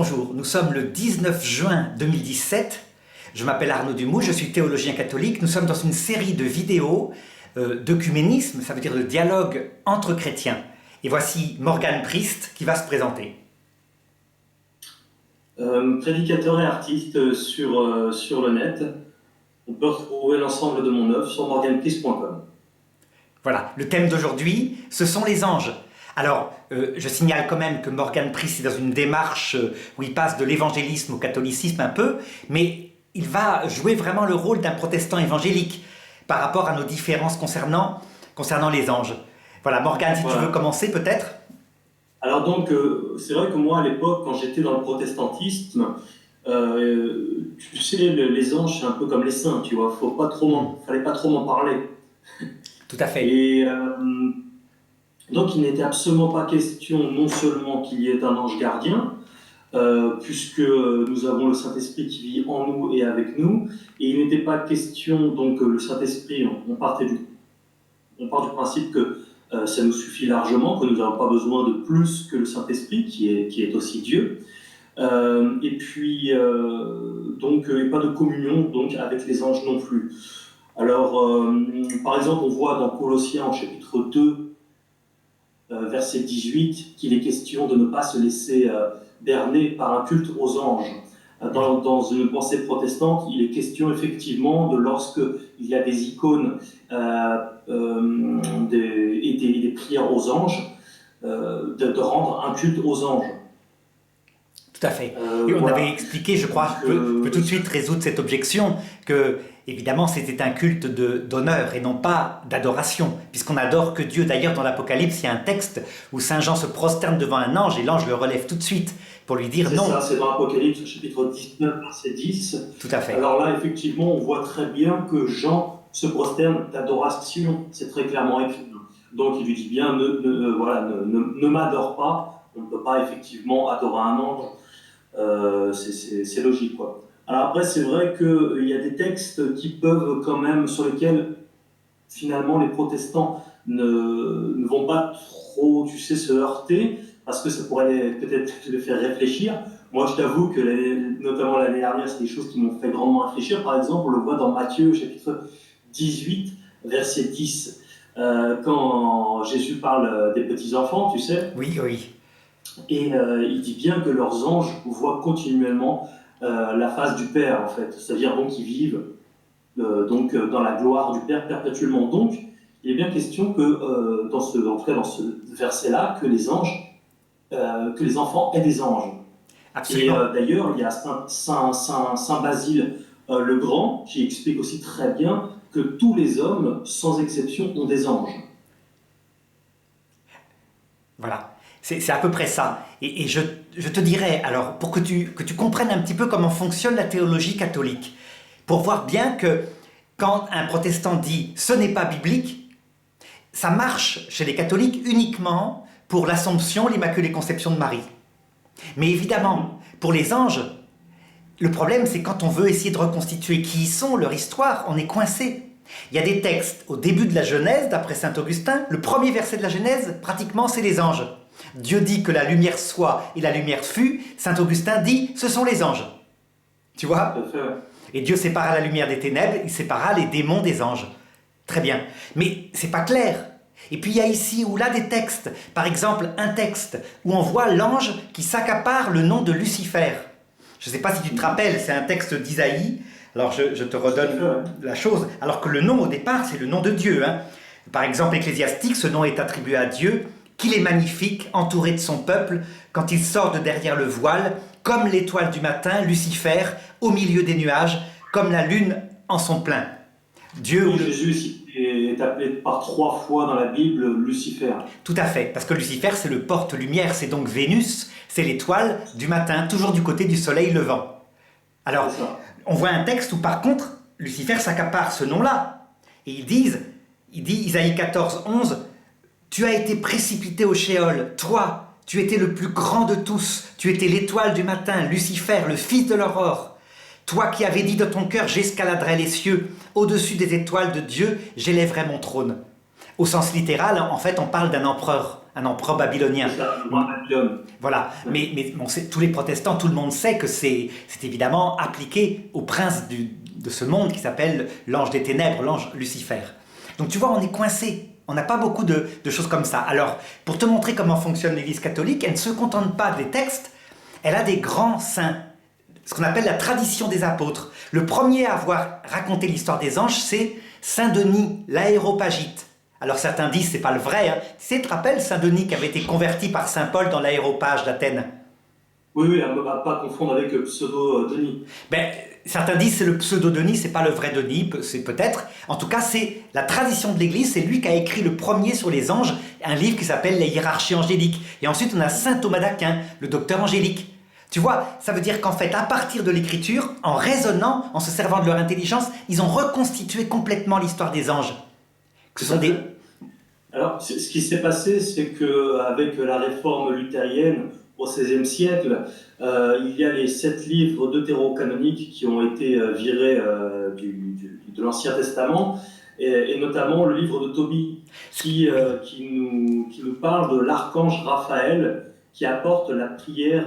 Bonjour, nous sommes le 19 juin 2017. Je m'appelle Arnaud Dumoux, je suis théologien catholique. Nous sommes dans une série de vidéos d'œcuménisme, ça veut dire de dialogue entre chrétiens. Et voici Morgan Priest qui va se présenter. Prédicateur et artiste sur le net. On peut retrouver l'ensemble de mon œuvre sur morganpriest.com. Voilà, le thème d'aujourd'hui, ce sont les anges. Alors, je signale quand même que Morgan Priest est dans une démarche où il passe de l'évangélisme au catholicisme un peu, mais il va jouer vraiment le rôle d'un protestant évangélique par rapport à nos différences concernant les anges. Voilà, Morgan, si tu veux commencer peut-être. Alors donc, c'est vrai que moi, à l'époque, quand j'étais dans le protestantisme, tu sais, les anges, c'est un peu comme les saints, tu vois, fallait pas trop m'en parler. Tout à fait. Et donc, il n'était absolument pas question, non seulement qu'il y ait un ange gardien, puisque nous avons le Saint-Esprit qui vit en nous et avec nous, et il n'était pas question, donc, le Saint-Esprit, on part du principe que ça nous suffit largement, que nous n'avons pas besoin de plus que le Saint-Esprit, qui est aussi Dieu. Et puis, donc, il n'y a pas de communion donc, avec les anges non plus. Alors, par exemple, on voit dans Colossiens, en chapitre 2, verset 18, qu'il est question de ne pas se laisser berner par un culte aux anges. Dans une pensée protestante, il est question effectivement de lorsque il y a des icônes et des prières aux anges, de rendre un culte aux anges. Tout à fait. Et on avait expliqué, je crois, je peux tout de suite résoudre cette objection, que évidemment c'était un culte d'honneur et non pas d'adoration, puisqu'on adore que Dieu. D'ailleurs, dans l'Apocalypse, il y a un texte où Saint Jean se prosterne devant un ange et l'ange le relève tout de suite pour lui dire non. C'est ça, c'est dans l'Apocalypse, chapitre 19, verset 10. Tout à fait. Alors là, effectivement, on voit très bien que Jean se prosterne d'adoration, c'est très clairement écrit. Donc il lui dit bien, ne m'adore pas, on ne peut pas effectivement adorer un ange. C'est logique, quoi. Alors après, c'est vrai qu'il y a des textes qui peuvent quand même, sur lesquels finalement les protestants ne vont pas trop, tu sais, se heurter, parce que ça pourrait peut-être les faire réfléchir. Moi, je t'avoue que notamment l'année dernière, c'est des choses qui m'ont fait grandement réfléchir. Par exemple, on le voit dans Matthieu, chapitre 18, verset 10, quand Jésus parle des petits-enfants, tu sais. Oui, oui. Et il dit bien que leurs anges voient continuellement la face du Père, en fait. C'est-à-dire donc qu'ils vivent dans la gloire du Père perpétuellement. Donc, il est bien question que, en tout cas dans ce verset-là, que les enfants aient des anges. Absolument. Et d'ailleurs, il y a Saint Basile le Grand qui explique aussi très bien que tous les hommes, sans exception, ont des anges. Voilà. C'est à peu près ça. Et je te dirais, alors, pour que tu comprennes un petit peu comment fonctionne la théologie catholique, pour voir bien que quand un protestant dit « ce n'est pas biblique », ça marche chez les catholiques uniquement pour l'Assomption, l'Immaculée Conception de Marie. Mais évidemment, pour les anges, le problème c'est quand on veut essayer de reconstituer qui ils sont, leur histoire, on est coincé. Il y a des textes au début de la Genèse, d'après saint Augustin, le premier verset de la Genèse, pratiquement, c'est les anges. Dieu dit que la lumière soit et la lumière fut. Saint Augustin dit ce sont les anges. Tu vois ? Et Dieu sépara la lumière des ténèbres, il sépara les démons des anges. Très bien. Mais c'est pas clair. Et puis il y a ici ou là des textes. Par exemple, un texte où on voit l'ange qui s'accapare le nom de Lucifer. Je ne sais pas si tu te rappelles, c'est un texte d'Isaïe. Alors je te redonne la chose. Alors que le nom au départ, c'est le nom de Dieu. Hein. Par exemple, Ecclésiastique, ce nom est attribué à Dieu, qu'il est magnifique, entouré de son peuple, quand il sort de derrière le voile, comme l'étoile du matin, Lucifer, au milieu des nuages, comme la lune en son plein. Dieu. Oui, Jésus est appelé par 3 fois dans la Bible Lucifer. Tout à fait, parce que Lucifer, c'est le porte-lumière, c'est donc Vénus, c'est l'étoile du matin, toujours du côté du soleil levant. Alors, on voit un texte où par contre, Lucifer s'accapare ce nom-là. Et il dit, Isaïe 14, 11, « Tu as été précipité au Shéol, toi, tu étais le plus grand de tous, tu étais l'étoile du matin, Lucifer, le fils de l'aurore. Toi qui avais dit de ton cœur, j'escaladerai les cieux, au-dessus des étoiles de Dieu, j'élèverai mon trône. » Au sens littéral, en fait, on parle d'un empereur un empereur babylonien. C'est ça, le roi Babylone. Voilà, mais bon, tous les protestants, tout le monde sait que c'est évidemment appliqué au prince de ce monde qui s'appelle l'ange des ténèbres, l'ange Lucifer. Donc tu vois, on est coincé. On n'a pas beaucoup de choses comme ça. Alors, pour te montrer comment fonctionne l'Église catholique, elle ne se contente pas des textes, elle a des grands saints, ce qu'on appelle la tradition des apôtres. Le premier à avoir raconté l'histoire des anges, c'est Saint Denis, l'Aréopagite. Alors certains disent c'est pas le vrai. Hein. Tu te rappelles Saint Denis qui avait été converti par Saint Paul dans l'Aréopage d'Athènes? Oui, on ne va pas confondre avec pseudo-Denis. Ben, certains disent c'est le pseudo-Denis, c'est pas le vrai Denis, c'est peut-être. En tout cas, c'est la tradition de l'Église, c'est lui qui a écrit le premier sur les anges, un livre qui s'appelle Les hiérarchies angéliques. Et ensuite, on a Saint Thomas d'Aquin, le docteur angélique. Tu vois, ça veut dire qu'en fait, à partir de l'écriture, en raisonnant, en se servant de leur intelligence, ils ont reconstitué complètement l'histoire des anges. Ce sont des... Alors, ce qui s'est passé, c'est qu'avec la réforme luthérienne au XVIe siècle, il y a les 7 livres deutérocanoniques qui ont été virés de l'Ancien Testament, et notamment le livre de Tobie, qui nous parle de l'archange Raphaël, qui apporte la prière,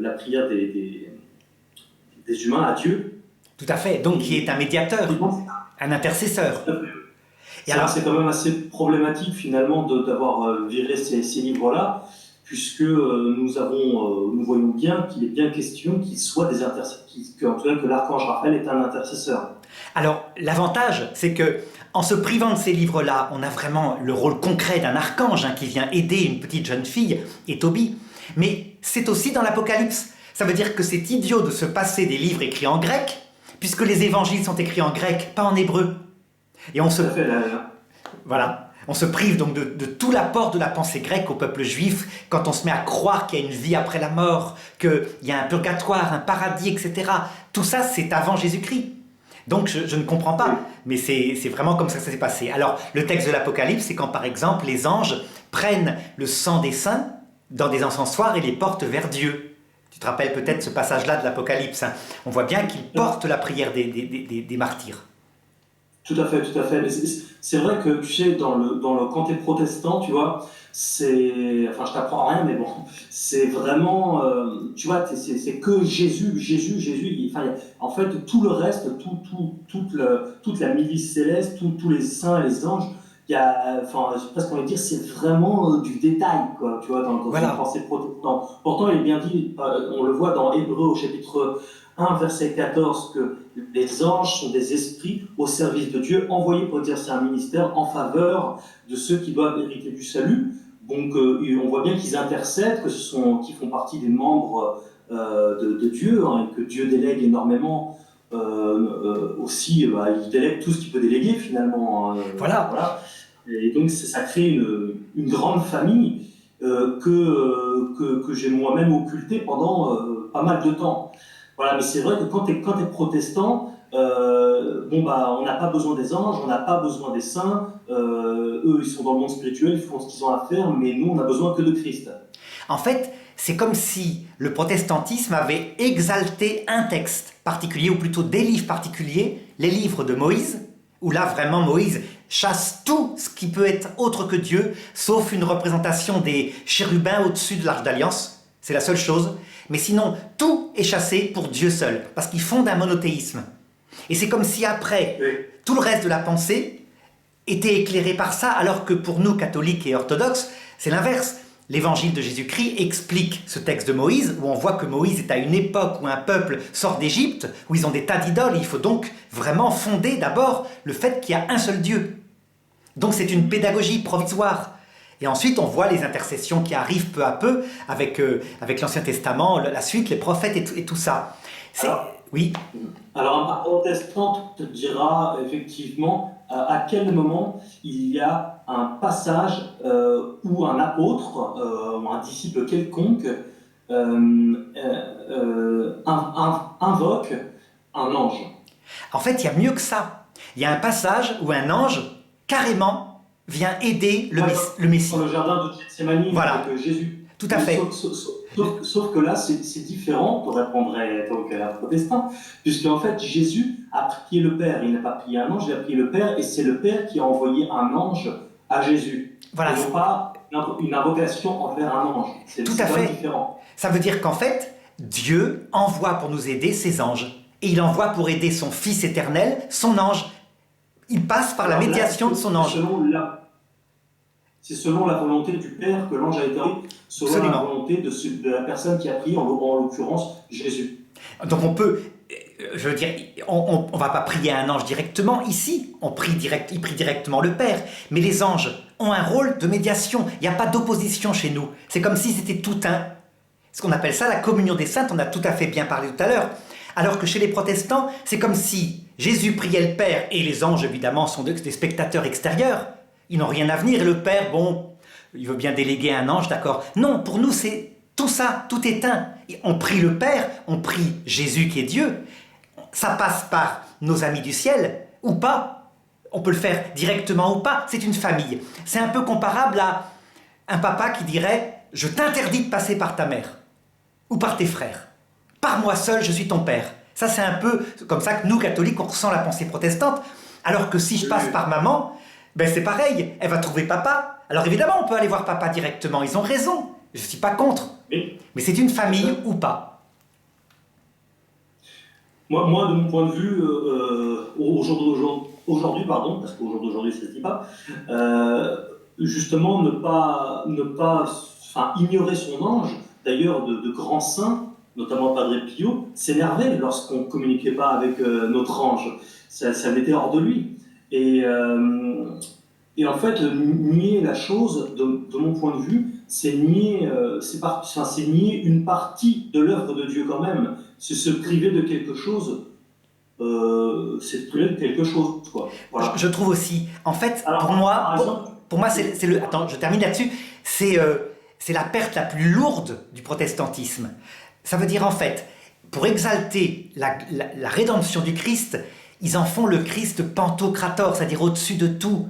la prière des humains à Dieu. Tout à fait, donc qui est un médiateur, un intercesseur. Et alors, c'est quand même assez problématique finalement d'avoir viré ces livres-là, puisque nous voyons bien qu'il est bien question qu'il soit des intercesseurs, que l'archange Raphaël est un intercesseur. Alors, l'avantage, c'est que en se privant de ces livres-là, on a vraiment le rôle concret d'un archange qui vient aider une petite jeune fille, et Tobie. Mais c'est aussi dans l'Apocalypse. Ça veut dire que c'est idiot de se passer des livres écrits en grec, puisque les évangiles sont écrits en grec, pas en hébreu. Et on se... Voilà. On se prive donc de tout l'apport de la pensée grecque au peuple juif quand on se met à croire qu'il y a une vie après la mort, qu'il y a un purgatoire, un paradis, etc. Tout ça, c'est avant Jésus-Christ. Donc je ne comprends pas, mais c'est vraiment comme ça que ça s'est passé. Alors, le texte de l'Apocalypse, c'est quand par exemple les anges prennent le sang des saints dans des encensoirs et les portent vers Dieu. Tu te rappelles peut-être ce passage-là de l'Apocalypse. On voit bien qu'ils portent la prière des martyrs. Tout à fait, tout à fait. C'est vrai que, tu sais, quand tu es protestant, tu vois, enfin, je t'apprends rien, mais bon, c'est vraiment, tu vois, c'est que Jésus. Enfin, en fait, tout le reste, toute la milice céleste, tous les saints et les anges, enfin, j'ai presque envie de dire, c'est vraiment du détail, quoi, tu vois, dans une pensée protestante. Pourtant, il est bien dit, on le voit dans Hébreux au chapitre 1, verset 14, que les anges sont des esprits au service de Dieu, envoyés pour exercer un ministère en faveur de ceux qui doivent hériter du salut. Donc, on voit bien qu'ils intercèdent, qu'ils font partie des membres de Dieu, et que Dieu délègue énormément aussi. Il délègue tout ce qu'il peut déléguer, finalement. Voilà. Et donc, ça crée une grande famille que j'ai moi-même occultée pendant pas mal de temps. Voilà, mais c'est vrai que quand tu es protestant, on n'a pas besoin des anges, on n'a pas besoin des saints, eux ils sont dans le monde spirituel, ils font ce qu'ils ont à faire, mais nous on n'a besoin que de Christ. En fait, c'est comme si le protestantisme avait exalté un texte particulier, ou plutôt des livres particuliers, les livres de Moïse, où là vraiment Moïse chasse tout ce qui peut être autre que Dieu, sauf une représentation des chérubins au-dessus de l'Arche d'Alliance, c'est la seule chose. Mais sinon, tout est chassé pour Dieu seul, parce qu'ils fondent un monothéisme. Et c'est comme si après, tout le reste de la pensée était éclairé par ça, alors que pour nous, catholiques et orthodoxes, c'est l'inverse. L'évangile de Jésus-Christ explique ce texte de Moïse, où on voit que Moïse est à une époque où un peuple sort d'Égypte, où ils ont des tas d'idoles, et il faut donc vraiment fonder d'abord le fait qu'il y a un seul Dieu. Donc c'est une pédagogie provisoire. Et ensuite, on voit les intercessions qui arrivent peu à peu avec l'Ancien Testament, la suite, les prophètes et tout ça. Oui. Alors, un protestant te dira effectivement à quel moment il y a un passage où un apôtre ou un disciple quelconque invoque un ange. En fait, il y a mieux que ça. Il y a un passage où un ange, carrément, vient aider le Messie. Dans le jardin de Gethsémani, avec Jésus. Tout à fait. Sauf que là, c'est différent, tu répondrais donc à un protestant, puisque en fait, Jésus a prié le Père. Il n'a pas prié un ange, il a prié le Père, et c'est le Père qui a envoyé un ange à Jésus. Voilà. Et non pas une invocation envers un ange. C'est Tout à fait. différent. Ça veut dire qu'en fait, Dieu envoie pour nous aider ses anges. Et il envoie pour aider son Fils éternel, son ange. Il passe par la médiation de son ange. C'est selon la volonté du Père que l'ange a été envoyé, selon Absolument. la volonté de la personne qui a pris, en l'occurrence, Jésus. Donc on peut, je veux dire, on ne va pas prier un ange directement ici, il prie directement le Père, mais les anges ont un rôle de médiation, il n'y a pas d'opposition chez nous, c'est comme si c'était tout un. Ce qu'on appelle ça la communion des saintes, on a tout à fait bien parlé tout à l'heure, alors que chez les protestants, c'est comme si Jésus priait le Père, et les anges évidemment sont des spectateurs extérieurs, ils n'ont rien à venir, et le Père, bon, il veut bien déléguer un ange, d'accord. Non, pour nous c'est tout ça, tout est un. On prie le Père, on prie Jésus qui est Dieu. Ça passe par nos amis du ciel, ou pas. On peut le faire directement ou pas. C'est une famille. C'est un peu comparable à un papa qui dirait « Je t'interdis de passer par ta mère ou par tes frères. Par moi seul, je suis ton père. » Ça, c'est un peu comme ça que nous, catholiques, on ressent la pensée protestante. Alors que si je passe par maman, ben c'est pareil, elle va trouver papa. Alors évidemment, on peut aller voir papa directement, ils ont raison. Je ne suis pas contre. Mais c'est une famille ou pas. Moi, de mon point de vue, aujourd'hui, pardon, parce qu'au jour d'aujourd'hui, ça ne se dit pas, justement, ne pas ignorer son ange. D'ailleurs, de grands saints, notamment Padre Pio, s'énervaient lorsqu'on ne communiquait pas avec notre ange. Ça l'était hors de lui. Et en fait, nier la chose, de mon point de vue, c'est nier une partie de l'œuvre de Dieu quand même. C'est se priver de quelque chose. C'est se priver de quelque chose, quoi. Voilà. Je trouve aussi. En fait, Alors, pour moi, c'est le. Attends, je termine là-dessus. C'est la perte la plus lourde du protestantisme. Ça veut dire en fait, pour exalter la rédemption du Christ, ils en font le Christ pantocrator, c'est-à-dire au-dessus de tout.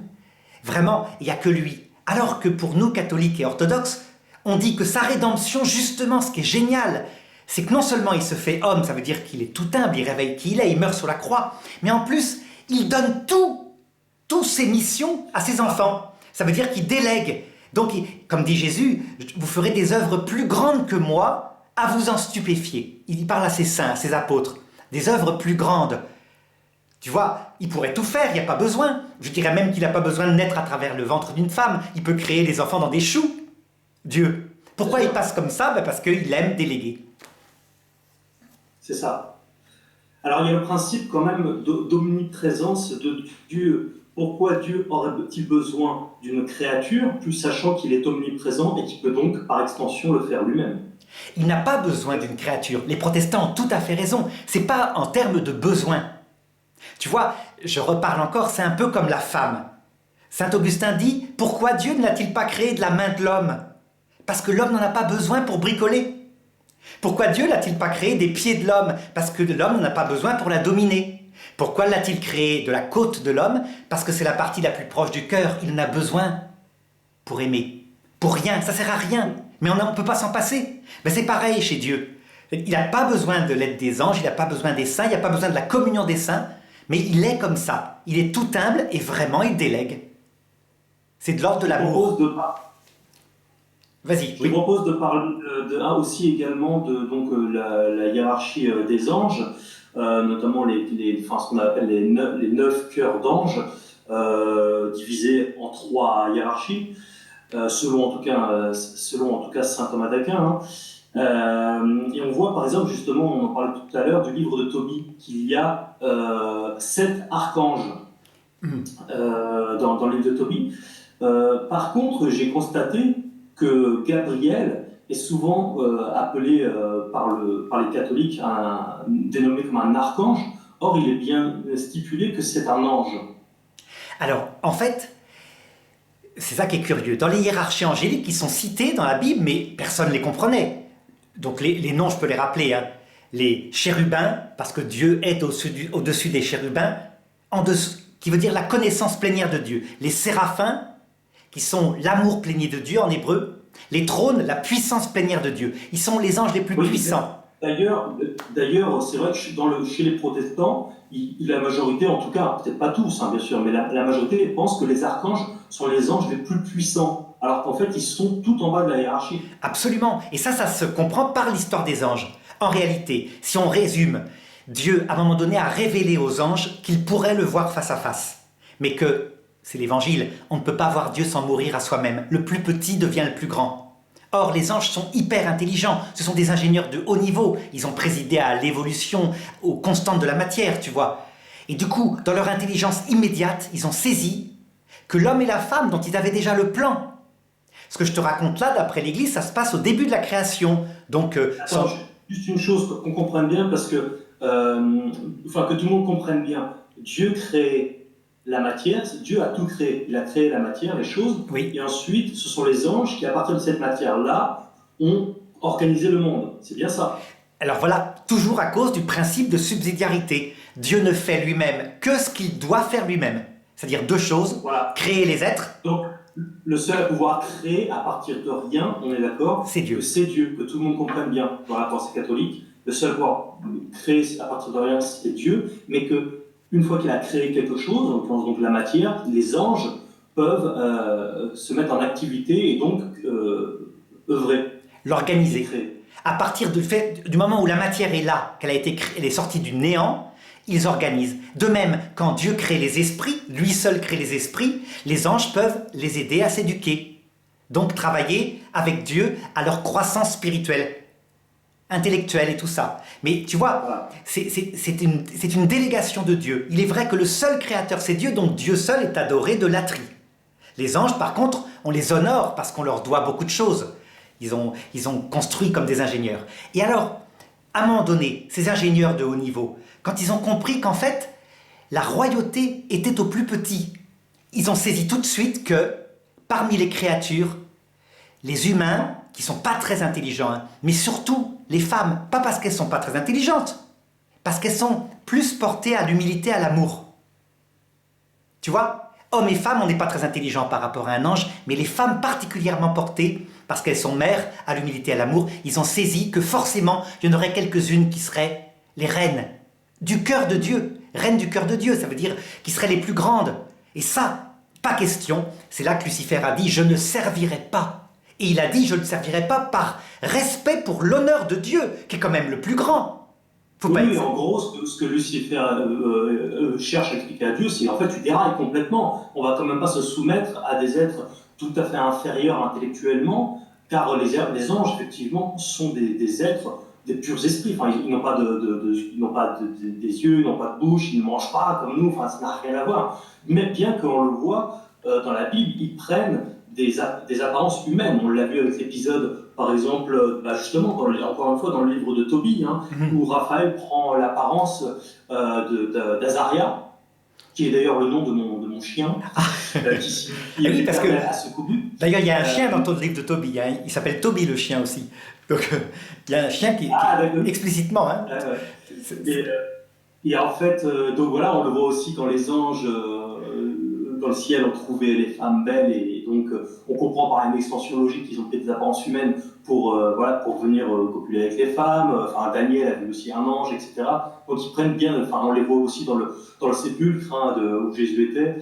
Vraiment, il n'y a que lui. Alors que pour nous, catholiques et orthodoxes, on dit que sa rédemption, justement, ce qui est génial, c'est que non seulement il se fait homme, ça veut dire qu'il est tout humble, il réveille qui il est, il meurt sur la croix, mais en plus, il donne toutes ses missions à ses enfants. Ça veut dire qu'il délègue. Donc, comme dit Jésus, vous ferez des œuvres plus grandes que moi à vous en stupéfier. Il parle à ses saints, à ses apôtres. Des œuvres plus grandes. Tu vois, il pourrait tout faire, il n'y a pas besoin. Je dirais même qu'il n'a pas besoin de naître à travers le ventre d'une femme. Il peut créer des enfants dans des choux. Dieu. Pourquoi il passe comme ça? Parce qu'il aime déléguer. C'est ça. Alors il y a le principe quand même d'omniprésence de Dieu. Pourquoi Dieu aurait-il besoin d'une créature, plus sachant qu'il est omniprésent et qu'il peut donc, par extension, le faire lui-même? Il n'a pas besoin d'une créature. Les protestants ont tout à fait raison. C'est pas en termes de besoin. Tu vois, je reparle encore, c'est un peu comme la femme. Saint Augustin dit, pourquoi Dieu n'a-t-il pas créé de la main de l'homme? Parce que l'homme n'en a pas besoin pour bricoler. Pourquoi Dieu n'a-t-il pas créé des pieds de l'homme? Parce que l'homme n'en a pas besoin pour la dominer. Pourquoi l'a-t-il créé de la côte de l'homme? Parce que c'est la partie la plus proche du cœur. Il en a besoin pour aimer. Pour rien, ça sert à rien. Mais on ne peut pas s'en passer. Mais c'est pareil chez Dieu. Il n'a pas besoin de l'aide des anges, il n'a pas besoin des saints, il n'a pas besoin de la communion des saints. Mais il est comme ça. Il est tout humble et vraiment il délègue. C'est de l'ordre de l'amour. Vas-y. Je propose de parler aussi également de la hiérarchie des anges, notamment ce qu'on appelle les 9 cœurs d'anges, divisés en 3 hiérarchies, selon en tout cas saint Thomas d'Aquin. Et on voit par exemple, justement, on en parlait tout à l'heure du livre de Tobie, qu'il y a 7 archanges dans le livre de Tobie. Par contre, j'ai constaté que Gabriel est souvent appelé par les catholiques, dénommé comme un archange. Or, il est bien stipulé que c'est un ange. Alors, en fait, c'est ça qui est curieux. Dans les hiérarchies angéliques qui sont citées dans la Bible, mais personne ne les comprenait. Donc les noms, je peux les rappeler. Hein. Les chérubins, parce que Dieu est au-dessus des chérubins, qui veut dire la connaissance plénière de Dieu. Les séraphins, qui sont l'amour plénier de Dieu en hébreu. Les trônes, la puissance plénière de Dieu. Ils sont les anges les plus puissants. D'ailleurs, c'est vrai que chez les protestants, la majorité, en tout cas, peut-être pas tous, hein, bien sûr, mais la majorité pense que les archanges sont les anges les plus puissants. alors qu'en fait, ils sont tout en bas de la hiérarchie. Absolument. Et ça se comprend par l'histoire des anges. En réalité, si on résume, Dieu, à un moment donné, a révélé aux anges qu'ils pourraient le voir face à face. Mais que, c'est l'évangile, on ne peut pas voir Dieu sans mourir à soi-même. Le plus petit devient le plus grand. Or, les anges sont hyper intelligents. Ce sont des ingénieurs de haut niveau. Ils ont présidé à l'évolution, aux constantes de la matière, tu vois. Et du coup, dans leur intelligence immédiate, ils ont saisi que l'homme et la femme dont ils avaient déjà le plan. Ce que je te raconte là, d'après l'Église, ça se passe au début de la création. Donc, Attends, juste une chose qu'on comprenne bien, parce que, que tout le monde comprenne bien. Dieu crée la matière, Dieu a tout créé. Il a créé la matière, les choses, oui. Et ensuite, ce sont les anges qui, à partir de cette matière-là, ont organisé le monde. C'est bien ça. Alors voilà, toujours à cause du principe de subsidiarité. Dieu ne fait lui-même que ce qu'il doit faire lui-même. C'est-à-dire deux choses, voilà. Créer les êtres. Donc, le seul à pouvoir créer à partir de rien, on est d'accord, c'est Dieu. C'est Dieu, que tout le monde comprenne bien dans la pensée catholique. Le seul à pouvoir créer à partir de rien, c'est Dieu, mais que une fois qu'il a créé quelque chose, on pense donc la matière, les anges peuvent se mettre en activité et donc œuvrer. L'organiser. À partir du moment où la matière est là, qu'elle elle est sortie du néant, ils organisent. De même, quand Dieu crée les esprits, lui seul crée les esprits, les anges peuvent les aider à s'éduquer. Donc travailler avec Dieu à leur croissance spirituelle, intellectuelle et tout ça. Mais tu vois, c'est une délégation de Dieu. Il est vrai que le seul créateur, c'est Dieu, donc Dieu seul est adoré de latrie. Les anges, par contre, on les honore parce qu'on leur doit beaucoup de choses. Ils ont construit comme des ingénieurs. Et alors, à un moment donné, ces ingénieurs de haut niveau, quand ils ont compris qu'en fait, la royauté était au plus petit, ils ont saisi tout de suite que, parmi les créatures, les humains, qui ne sont pas très intelligents, mais surtout les femmes, pas parce qu'elles ne sont pas très intelligentes, parce qu'elles sont plus portées à l'humilité, à l'amour. Tu vois ? Hommes et femmes, on n'est pas très intelligents par rapport à un ange, mais les femmes particulièrement portées, parce qu'elles sont mères à l'humilité et à l'amour, ils ont saisi que forcément, il y en aurait quelques-unes qui seraient les reines du cœur de Dieu. Reines du cœur de Dieu, ça veut dire qui seraient les plus grandes. Et ça, pas question, c'est là que Lucifer a dit « je ne servirai pas ». Et il a dit « je ne servirai pas par respect pour l'honneur de Dieu, qui est quand même le plus grand ». Oui, en gros, ce que Lucifer cherche à expliquer à Dieu, c'est en fait tu dérailles complètement. On va quand même pas se soumettre à des êtres tout à fait inférieurs intellectuellement, car les anges, effectivement, sont des êtres, des purs esprits. Enfin, ils n'ont pas des yeux, ils n'ont pas de bouche, ils ne mangent pas comme nous, enfin, ça n'a rien à voir. Mais bien qu'on le voit dans la Bible, ils prennent des apparences humaines. On l'a vu avec l'épisode, par exemple, justement, encore une fois, dans le livre de Tobie, où Raphaël prend l'apparence d'Azaria, qui est d'ailleurs le nom de mon chien, qui signifie oui, parce que à ce coubu. D'ailleurs, il y a un chien dans ton livre de Tobie, il s'appelle Tobie le chien aussi. Donc, il y a un chien qui explicitement. Et en fait, donc voilà, on le voit aussi quand les anges dans le ciel ont trouvé les femmes belles, et donc on comprend par une extension logique qu'ils ont peut-être des apparences humaines pour venir copuler avec les femmes. Enfin, Daniel avait aussi un ange, etc. Donc ils prennent bien, on les voit aussi dans le sépulcre où Jésus était.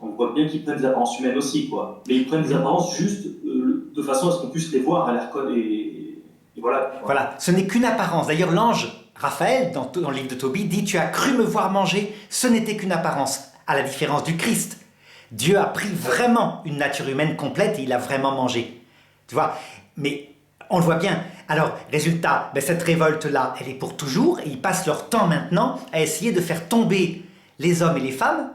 On voit bien qu'ils prennent des apparences humaines aussi, quoi. Mais ils prennent des apparences juste de façon à ce qu'on puisse les voir, à les reconnaître, et voilà. Voilà, ce n'est qu'une apparence. D'ailleurs, l'ange Raphaël, dans le livre de Tobie, dit « Tu as cru me voir manger, ce n'était qu'une apparence », à la différence du Christ. Dieu a pris vraiment une nature humaine complète et il a vraiment mangé. Tu vois ? Mais on le voit bien. Alors, résultat, cette révolte-là, elle est pour toujours, et ils passent leur temps maintenant à essayer de faire tomber les hommes et les femmes,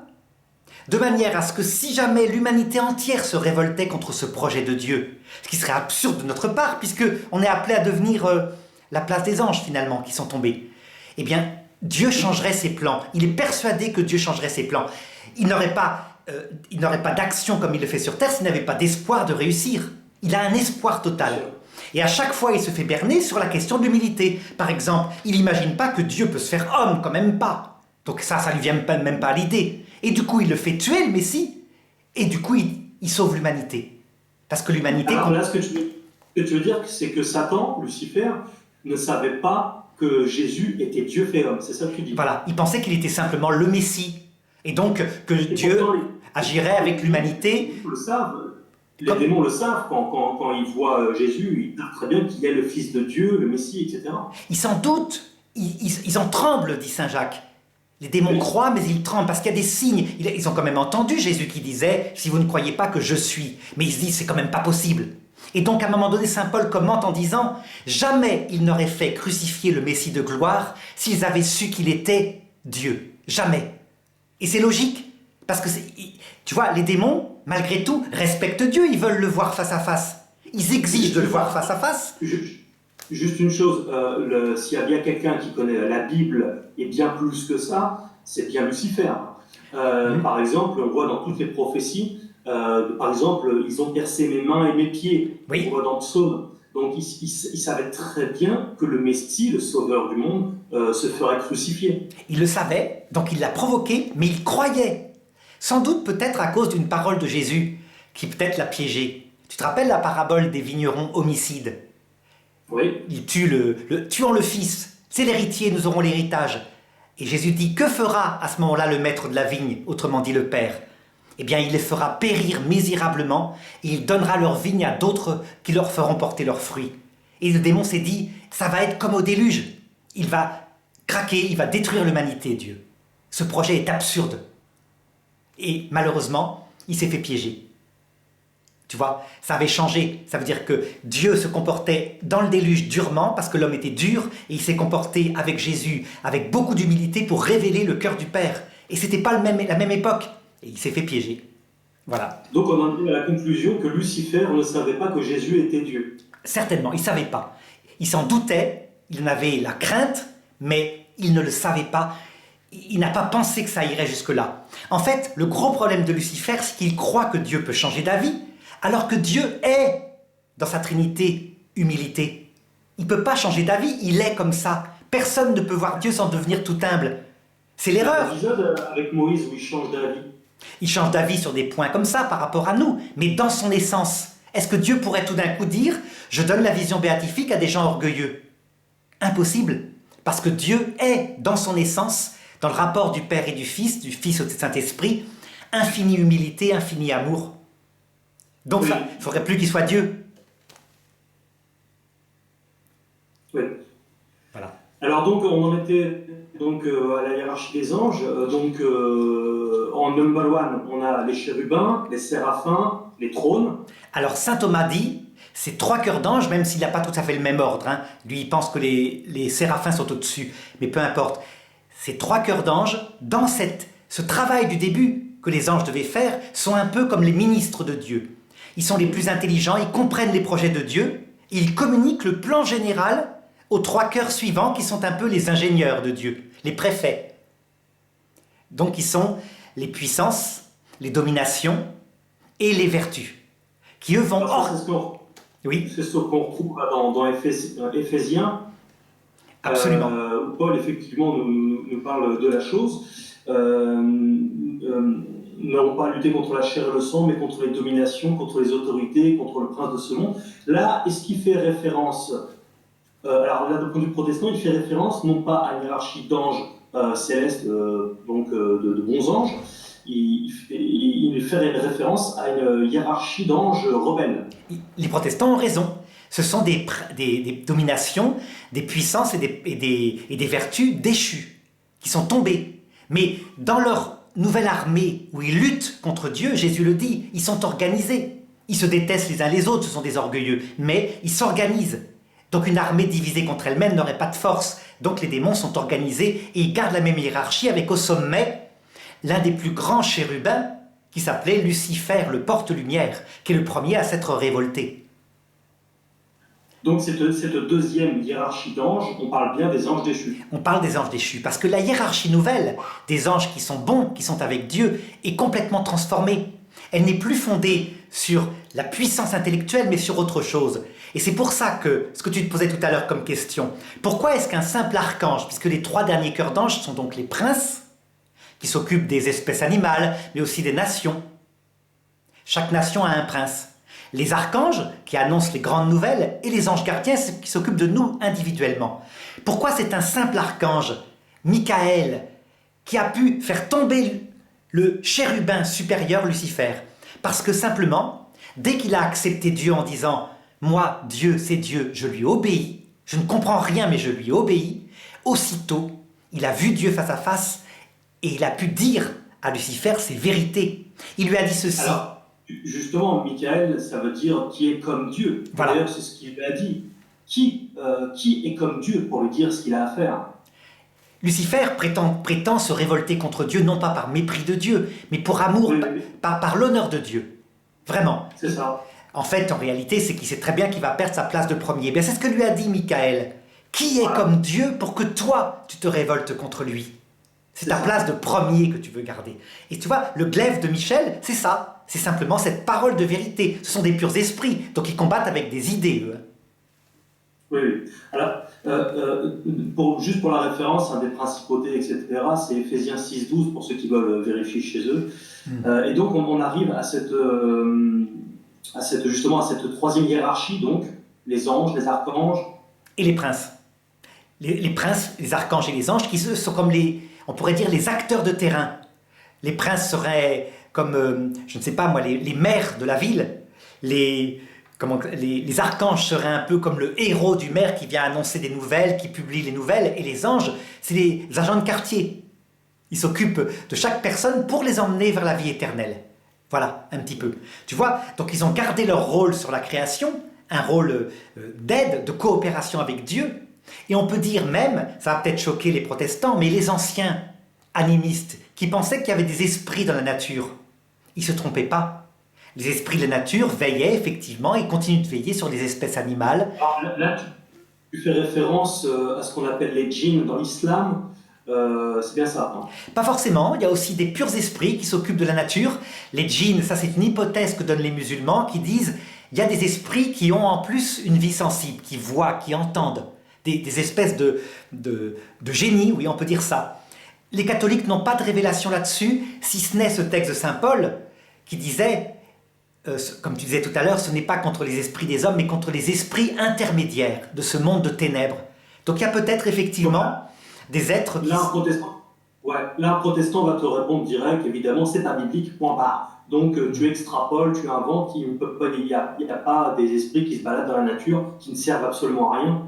de manière à ce que si jamais l'humanité entière se révoltait contre ce projet de Dieu, ce qui serait absurde de notre part, puisqu'on est appelé à devenir la place des anges finalement qui sont tombés, eh bien, Dieu changerait ses plans. Il est persuadé que Dieu changerait ses plans. Il n'aurait pas d'action comme il le fait sur Terre s'il n'avait pas d'espoir de réussir. Il a un espoir total. Et à chaque fois, il se fait berner sur la question de l'humilité. Par exemple, il n'imagine pas que Dieu peut se faire homme, quand même pas. Donc ça lui vient même pas à l'idée. Et du coup, il le fait tuer, le Messie. Et du coup, il sauve l'humanité. Parce que l'humanité... Alors là, ce que tu veux dire, c'est que Satan, Lucifer, ne savait pas que Jésus était Dieu fait homme. C'est ça que tu dis. Voilà, il pensait qu'il était simplement le Messie. Et donc, que Dieu agirait avec l'humanité. Ils le savent. Les démons le savent, quand ils voient Jésus, ils savent très bien qu'il est le Fils de Dieu, le Messie, etc. Ils s'en doutent, ils en tremblent, dit Saint Jacques. Les démons croient, mais ils tremblent, parce qu'il y a des signes. Ils ont quand même entendu Jésus qui disait « Si vous ne croyez pas que je suis », mais ils se disent « C'est quand même pas possible ». Et donc, à un moment donné, Saint Paul commente en disant « Jamais ils n'auraient fait crucifier le Messie de gloire s'ils avaient su qu'il était Dieu. Jamais. » Et c'est logique, parce que, tu vois, les démons, malgré tout, respectent Dieu, ils veulent le voir face à face. Ils exigent de le voir face à face. Juste une chose, s'il y a bien quelqu'un qui connaît la Bible et bien plus que ça, c'est bien Lucifer. Par exemple, on voit dans toutes les prophéties, par exemple, ils ont percé mes mains et mes pieds, on voit dans le psaume. Donc ils savaient très bien que le Messie, le sauveur du monde, se ferait crucifier. Il le savait, donc il l'a provoqué, mais il croyait. Sans doute peut-être à cause d'une parole de Jésus, qui peut-être l'a piégé. Tu te rappelles la parabole des vignerons homicides ? Oui. Ils tuant le fils. C'est l'héritier, nous aurons l'héritage. Et Jésus dit, que fera à ce moment-là le maître de la vigne, autrement dit le Père ? Eh bien, il les fera périr misérablement et il donnera leur vigne à d'autres qui leur feront porter leurs fruits. Et le démon s'est dit, ça va être comme au déluge. Il va craquer, il va détruire l'humanité, Dieu. Ce projet est absurde. Et malheureusement, il s'est fait piéger. Tu vois, ça avait changé. Ça veut dire que Dieu se comportait dans le déluge durement parce que l'homme était dur et il s'est comporté avec Jésus avec beaucoup d'humilité pour révéler le cœur du Père. Et c'était pas la même époque. Et il s'est fait piéger. Voilà. Donc on en est à la conclusion que Lucifer ne savait pas que Jésus était Dieu. Certainement, il ne savait pas. Il s'en doutait, il en avait la crainte, mais il ne le savait pas. Il n'a pas pensé que ça irait jusque-là. En fait, le gros problème de Lucifer, c'est qu'il croit que Dieu peut changer d'avis, alors que Dieu est, dans sa Trinité, humilité. Il ne peut pas changer d'avis, il est comme ça. Personne ne peut voir Dieu sans devenir tout humble. C'est l'erreur. Il y a un épisode avec Moïse où il change d'avis. Il change d'avis sur des points comme ça par rapport à nous, mais dans son essence. Est-ce que Dieu pourrait tout d'un coup dire « Je donne la vision béatifique à des gens orgueilleux » Impossible, parce que Dieu est, dans son essence, dans le rapport du Père et du Fils au Saint-Esprit, infinie humilité, infini amour. Donc il ne faudrait plus qu'il soit Dieu. Oui. Voilà. Alors donc on en était à la hiérarchie des anges. En number one, on a les chérubins, les séraphins, les trônes. Alors saint Thomas dit, c'est 3 cœurs d'anges, même s'il n'a pas tout à fait le même ordre. Hein. Lui, il pense que les séraphins sont au-dessus, mais peu importe. Ces 3 cœurs d'anges, dans ce travail du début que les anges devaient faire, sont un peu comme les ministres de Dieu. Ils sont les plus intelligents, ils comprennent les projets de Dieu, et ils communiquent le plan général aux 3 cœurs suivants qui sont un peu les ingénieurs de Dieu, les préfets. Donc ils sont les puissances, les dominations et les vertus, qui eux vont... C'est ce qu'on retrouve dans Éphésiens. Absolument. Où Paul, effectivement, nous parle de la chose. N'avons pas à lutter contre la chair et le sang, mais contre les dominations, contre les autorités, contre le prince de ce monde. Là, est-ce qu'il fait référence... alors là, du point de vue protestant, il fait référence non pas à une hiérarchie d'anges célestes, de bons anges, il fait référence à une hiérarchie d'anges rebelles. Les protestants ont raison. Ce sont des dominations, des puissances et des vertus déchues, qui sont tombées. Mais dans leur nouvelle armée, où ils luttent contre Dieu, Jésus le dit, ils sont organisés. Ils se détestent les uns les autres, ce sont des orgueilleux, mais ils s'organisent. Donc une armée divisée contre elle-même n'aurait pas de force. Donc les démons sont organisés et ils gardent la même hiérarchie avec au sommet l'un des plus grands chérubins qui s'appelait Lucifer, le porte-lumière, qui est le premier à s'être révolté. Donc cette deuxième hiérarchie d'anges, on parle bien des anges déchus. On parle des anges déchus, parce que la hiérarchie nouvelle des anges qui sont bons, qui sont avec Dieu, est complètement transformée. Elle n'est plus fondée sur la puissance intellectuelle, mais sur autre chose. Et c'est pour ça que, ce que tu te posais tout à l'heure comme question, pourquoi est-ce qu'un simple archange, puisque les 3 derniers cœurs d'anges sont donc les princes, qui s'occupent des espèces animales, mais aussi des nations. Chaque nation a un prince. Les archanges, qui annoncent les grandes nouvelles, et les anges gardiens, qui s'occupent de nous individuellement. Pourquoi c'est un simple archange, Michael, qui a pu faire tomber le chérubin supérieur Lucifer? Parce que simplement, Dès qu'il a accepté Dieu en disant « Moi, Dieu, c'est Dieu, je lui obéis, je ne comprends rien mais je lui obéis », aussitôt, il a vu Dieu face à face et il a pu dire à Lucifer ses vérités. Il lui a dit ceci. Alors, justement, Michael, ça veut dire qui est comme Dieu. Voilà. D'ailleurs, c'est ce qu'il lui a dit. Qui est comme Dieu pour lui dire ce qu'il a à faire? Lucifer prétend se révolter contre Dieu, non pas par mépris de Dieu, mais pour amour, Oui. par l'honneur de Dieu. Vraiment. C'est ça. En fait, en réalité, c'est qu'il sait très bien qu'il va perdre sa place de premier. Bien, c'est ce que lui a dit Michael. Qui est comme Dieu pour que toi, tu te révoltes contre lui? C'est ta place de premier que tu veux garder. Et tu vois, le glaive de Michel, c'est ça. C'est simplement cette parole de vérité. Ce sont des purs esprits, donc ils combattent avec des idées, eux. Oui. Alors, juste pour la référence, des principautés, etc., c'est Éphésiens 6,12 pour ceux qui veulent vérifier chez eux. Et donc, on arrive à cette troisième hiérarchie, donc, les anges, les archanges. Et les princes. Les princes, les archanges et les anges, qui sont comme on pourrait dire les acteurs de terrain. Les princes seraient comme, je ne sais pas moi, les maires de la ville. Les archanges seraient un peu comme le héros du maire qui vient annoncer des nouvelles, qui publie les nouvelles. Et les anges, c'est les agents de quartier. Ils s'occupent de chaque personne pour les emmener vers la vie éternelle. Voilà, un petit peu. Tu vois, donc ils ont gardé leur rôle sur la création, un rôle d'aide, de coopération avec Dieu. Et on peut dire même, ça va peut-être choquer les protestants, mais les anciens animistes qui pensaient qu'il y avait des esprits dans la nature, ils ne se trompaient pas. Les esprits de la nature veillaient effectivement et continuent de veiller sur les espèces animales. Alors là, tu fais référence à ce qu'on appelle les djinns dans l'islam. C'est bien ça, hein? Pas forcément, il y a aussi des purs esprits qui s'occupent de la nature. Les djinns, ça c'est une hypothèse que donnent les musulmans qui disent il y a des esprits qui ont en plus une vie sensible, qui voient, qui entendent. Des espèces de génies, oui, on peut dire ça. Les catholiques n'ont pas de révélation là-dessus, si ce n'est ce texte de saint Paul qui disait, comme tu disais tout à l'heure, ce n'est pas contre les esprits des hommes, mais contre les esprits intermédiaires de ce monde de ténèbres. Donc il y a peut-être effectivement des êtres qui... Là, un protestant va te répondre direct, évidemment, c'est pas biblique, point barre. Donc tu extrapoles, tu inventes, il n'y a pas des esprits qui se baladent dans la nature, qui ne servent absolument à rien.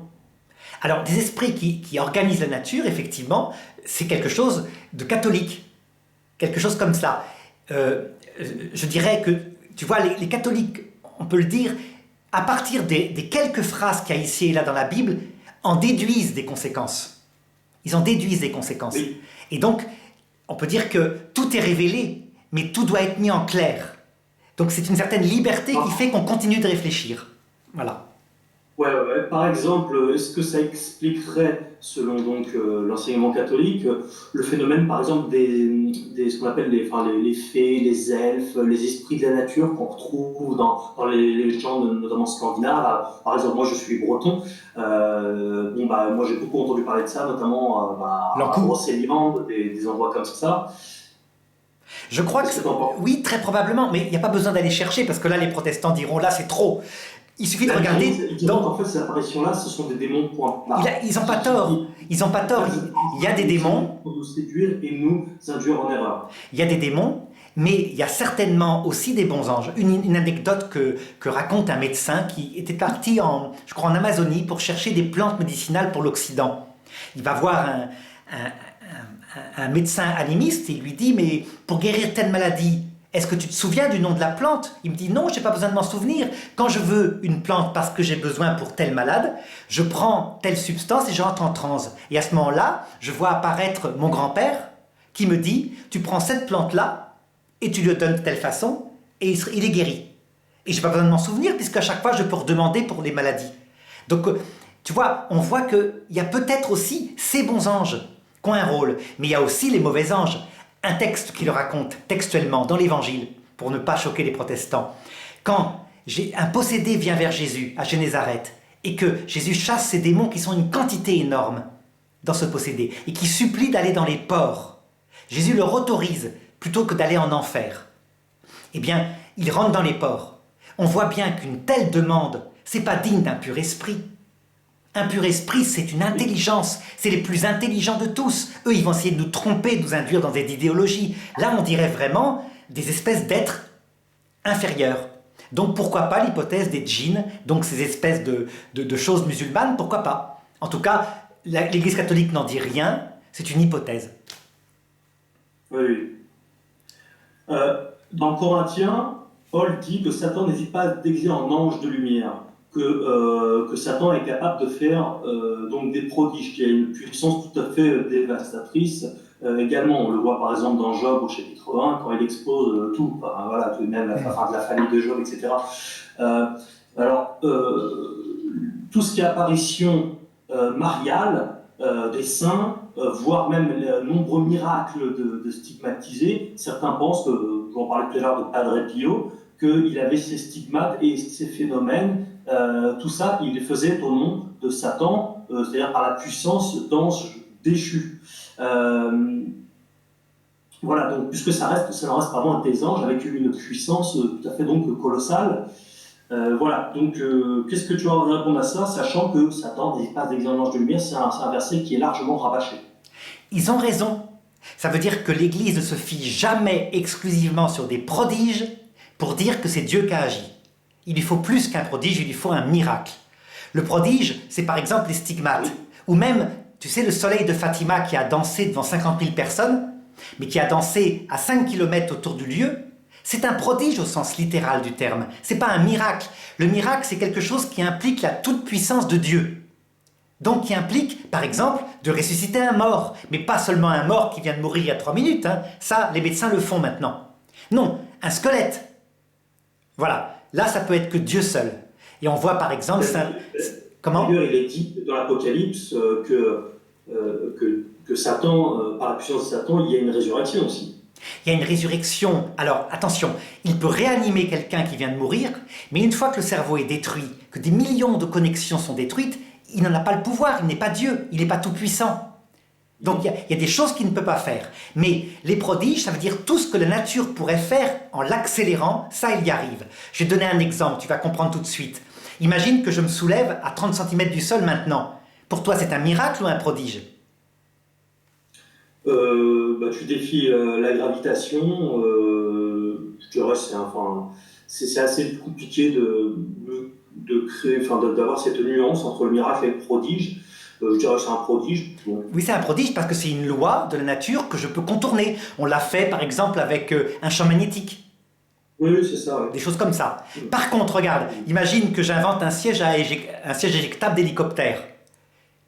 Alors, des esprits qui organisent la nature, effectivement, c'est quelque chose de catholique. Quelque chose comme ça. Je dirais que, tu vois, les catholiques, on peut le dire, à partir des quelques phrases qu'il y a ici et là dans la Bible, en déduisent des conséquences. Ils en déduisent des conséquences. Oui. Et donc, on peut dire que tout est révélé, mais tout doit être mis en clair. Donc, c'est une certaine liberté qui fait qu'on continue de réfléchir. Voilà. Ouais. Par exemple, est-ce que ça expliquerait, selon donc l'enseignement catholique, le phénomène, par exemple, ce qu'on appelle les fées, les elfes, les esprits de la nature qu'on retrouve dans les légendes, notamment scandinaves. Par exemple, moi, je suis breton. Moi, j'ai beaucoup entendu parler de ça, notamment à Brocéliande, des endroits comme ça. Je crois que oui, très probablement, mais il n'y a pas besoin d'aller chercher parce que là, les protestants diront là, c'est trop. Il suffit de regarder. Donc, en fait, ces apparitions-là, ce sont des démons, point. Ils n'ont pas tort. Ils n'ont pas tort. Il y a des démons. Pour nous séduire et nous induire en erreur. Il y a des démons, mais il y a certainement aussi des bons anges. Une anecdote que raconte un médecin qui était parti en Amazonie pour chercher des plantes médicinales pour l'Occident. Il va voir un médecin animiste et il lui dit « Mais pour guérir telle maladie, est-ce que tu te souviens du nom de la plante ?» Il me dit « Non, je n'ai pas besoin de m'en souvenir. Quand je veux une plante parce que j'ai besoin pour telle malade, je prends telle substance et je rentre en transe. Et à ce moment-là, je vois apparaître mon grand-père qui me dit « Tu prends cette plante-là et tu le donnes de telle façon et il est guéri. » Et je n'ai pas besoin de m'en souvenir puisqu'à chaque fois, je peux redemander pour les maladies. Donc, tu vois, on voit qu'il y a peut-être aussi ces bons anges qui ont un rôle, mais il y a aussi les mauvais anges. Un texte qui le raconte textuellement dans l'Évangile, pour ne pas choquer les protestants. Quand un possédé vient vers Jésus à Génézareth et que Jésus chasse ces démons qui sont une quantité énorme dans ce possédé et qui supplie d'aller dans les ports, Jésus leur autorise plutôt que d'aller en enfer. Eh bien, il rentre dans les ports. On voit bien qu'une telle demande, c'est pas digne d'un pur esprit. Un pur esprit, c'est une intelligence. C'est les plus intelligents de tous. Eux, ils vont essayer de nous tromper, de nous induire dans des idéologies. Là, on dirait vraiment des espèces d'êtres inférieurs. Donc pourquoi pas l'hypothèse des djinns, donc ces espèces de choses musulmanes, pourquoi pas? En tout cas, l'Église catholique n'en dit rien, c'est une hypothèse. Oui, oui. Dans Corinthiens, Paul dit que Satan n'hésite pas à se déguiser en ange de lumière, que Satan est capable de faire donc des prodiges, qui a une puissance tout à fait dévastatrice. Également, on le voit par exemple dans Job au chapitre 1, quand il expose tout, enfin, voilà, même la fin de la famille de Job, etc. Tout ce qui est apparition mariale des saints, voire même les nombreux miracles de stigmatisés, certains pensent que, j'en parlais tout à l'heure de Padre Pio, qu'il avait ces stigmates et ces phénomènes, tout ça, il les faisait au nom de Satan, c'est-à-dire par la puissance d'anges déchus. Voilà, donc puisque ça n'en reste vraiment des anges avec une puissance tout à fait donc colossale. Voilà, donc qu'est-ce que tu vas répondre à ça, sachant que Satan n'hésite pas à déguiser en ange de lumière, c'est un verset qui est largement rabâché. Ils ont raison. Ça veut dire que l'Église ne se fie jamais exclusivement sur des prodiges pour dire que c'est Dieu qui a agi. Il lui faut plus qu'un prodige, il lui faut un miracle. Le prodige, c'est par exemple les stigmates, ou même, tu sais, le soleil de Fatima qui a dansé devant 50 000 personnes, mais qui a dansé à 5 km autour du lieu. C'est un prodige au sens littéral du terme, c'est pas un miracle. Le miracle, c'est quelque chose qui implique la toute-puissance de Dieu. Donc qui implique, par exemple, de ressusciter un mort, mais pas seulement un mort qui vient de mourir il y a 3 minutes, hein. Ça, les médecins le font maintenant. Non, un squelette. Voilà, là ça peut être que Dieu seul. Et on voit par exemple... Comment ? D'ailleurs, il est dit dans l'Apocalypse que Satan, par la puissance de Satan, il y a une résurrection aussi. Il y a une résurrection. Alors, attention, il peut réanimer quelqu'un qui vient de mourir, mais une fois que le cerveau est détruit, que des millions de connexions sont détruites, il n'en a pas le pouvoir, il n'est pas Dieu, il n'est pas tout-puissant. Donc, il y a des choses qu'il ne peut pas faire. Mais les prodiges, ça veut dire tout ce que la nature pourrait faire en l'accélérant, ça, il y arrive. Je vais te donner un exemple, tu vas comprendre tout de suite. Imagine que je me soulève à 30 cm du sol maintenant. Pour toi, c'est un miracle ou un prodige ? Tu défies la gravitation, je dirais c'est assez compliqué de créer, d'avoir cette nuance entre le miracle et le prodige. Je dirais que c'est un prodige. Bon. Oui, c'est un prodige parce que c'est une loi de la nature que je peux contourner. On l'a fait par exemple avec un champ magnétique. Oui, c'est ça. Ouais. Des choses comme ça. Par contre, regarde, imagine que j'invente un siège éjectable d'hélicoptère.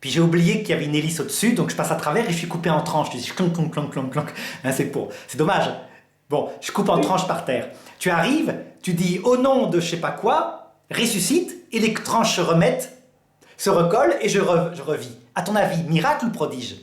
Puis j'ai oublié qu'il y avait une hélice au-dessus, donc je passe à travers et je suis coupé en tranches. Je dis clonk, clonk, clonk, clonk, clonk. Hein, c'est dommage. Bon, je coupe en tranches par terre. Tu arrives, tu dis au nom de je sais pas quoi, ressuscite, et les tranches se remettent, se recollent et je revis. À ton avis, miracle ou prodige ?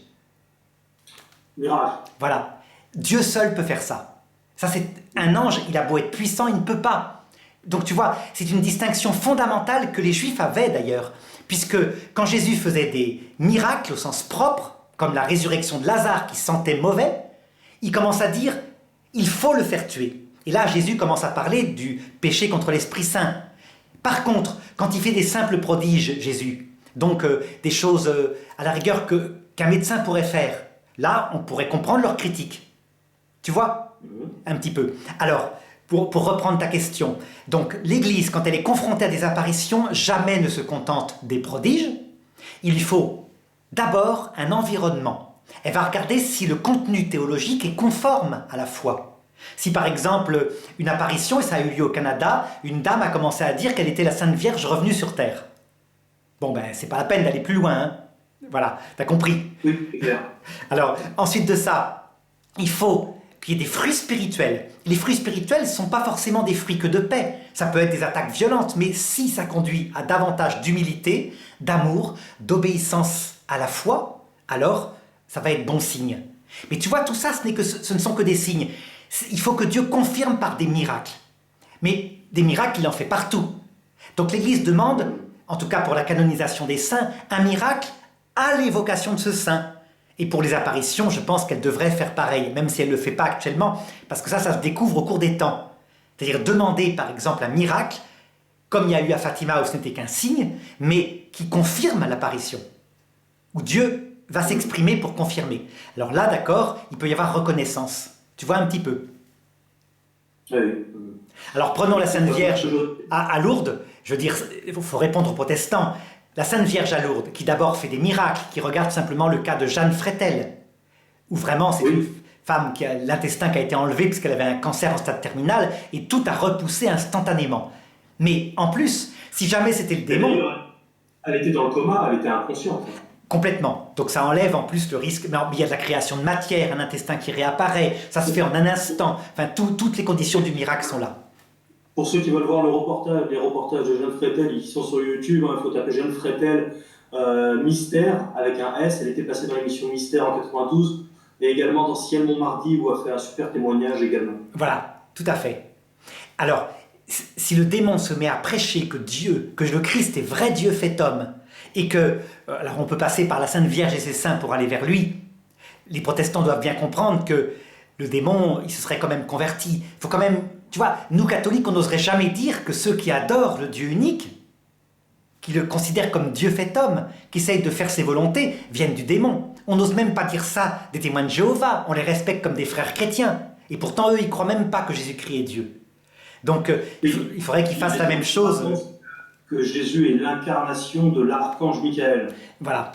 Miracle. Voilà. Dieu seul peut faire ça. Ça, c'est un ange, il a beau être puissant, il ne peut pas. Donc tu vois, c'est une distinction fondamentale que les Juifs avaient d'ailleurs. Puisque quand Jésus faisait des miracles au sens propre, comme la résurrection de Lazare qui sentait mauvais, il commence à dire « il faut le faire tuer ». Et là, Jésus commence à parler du péché contre l'Esprit Saint. Par contre, quand il fait des simples prodiges, Jésus, donc des choses à la rigueur qu'un médecin pourrait faire, là, on pourrait comprendre leur critique. Tu vois ? Un petit peu. Alors, pour reprendre ta question, donc l'Église, quand elle est confrontée à des apparitions, jamais ne se contente des prodiges. Il lui faut d'abord un environnement. Elle va regarder si le contenu théologique est conforme à la foi. Si par exemple, une apparition, et ça a eu lieu au Canada, une dame a commencé à dire qu'elle était la Sainte Vierge revenue sur Terre. Bon ben, c'est pas la peine d'aller plus loin, hein. Voilà, t'as compris ? Oui, c'est clair. Alors, ensuite de ça, il faut qu'il y ait des fruits spirituels. Les fruits spirituels ne sont pas forcément des fruits que de paix. Ça peut être des attaques violentes, mais si ça conduit à davantage d'humilité, d'amour, d'obéissance à la foi, alors ça va être bon signe. Mais tu vois, tout ça, ce ne sont que des signes. Il faut que Dieu confirme par des miracles. Mais des miracles, il en fait partout. Donc l'Église demande, en tout cas pour la canonisation des saints, un miracle à l'évocation de ce saint. Et pour les apparitions, je pense qu'elle devrait faire pareil, même si elle ne le fait pas actuellement, parce que ça se découvre au cours des temps. C'est-à-dire demander, par exemple, un miracle, comme il y a eu à Fatima où ce n'était qu'un signe, mais qui confirme l'apparition, où Dieu va s'exprimer pour confirmer. Alors là, d'accord, il peut y avoir reconnaissance. Tu vois un petit peu. Oui. Alors prenons la Sainte Vierge à Lourdes. Je veux dire, il faut répondre aux protestants. La Sainte Vierge à Lourdes, qui d'abord fait des miracles, qui regarde simplement le cas de Jeanne Fretel, où vraiment c'est une Oui. femme qui a l'intestin qui a été enlevé parce qu'elle avait un cancer en stade terminal, et tout a repoussé instantanément. Mais en plus, si jamais c'était le Et démon, d'ailleurs, elle était dans le coma, elle était inconsciente. complètement. Donc ça enlève en plus le risque. Mais il y a de la création de matière, un intestin qui réapparaît, ça se fait en un instant. Enfin, toutes les conditions du miracle sont là. Pour ceux qui veulent voir les reportages de Jeanne Fretel, ils sont sur YouTube, hein, il faut taper Jeanne Fretel Mystère avec un S. Elle était passée dans l'émission Mystère en 92 et également dans Ciel Montmardi où elle a fait un super témoignage également. Voilà, tout à fait. Alors, si le démon se met à prêcher que Dieu, que le Christ est vrai Dieu fait homme, et que, alors on peut passer par la Sainte Vierge et ses saints pour aller vers lui, les protestants doivent bien comprendre que le démon, il se serait quand même converti. Il faut quand même, tu vois, nous catholiques, on n'oserait jamais dire que ceux qui adorent le Dieu unique, qui le considèrent comme Dieu fait homme, qui essayent de faire ses volontés, viennent du démon. On n'ose même pas dire ça des témoins de Jéhovah, on les respecte comme des frères chrétiens. Et pourtant, eux, ils ne croient même pas que Jésus-Christ est Dieu. Donc, il faudrait qu'ils fassent la même chose. Que Jésus est l'incarnation de l'archange Michael. Voilà,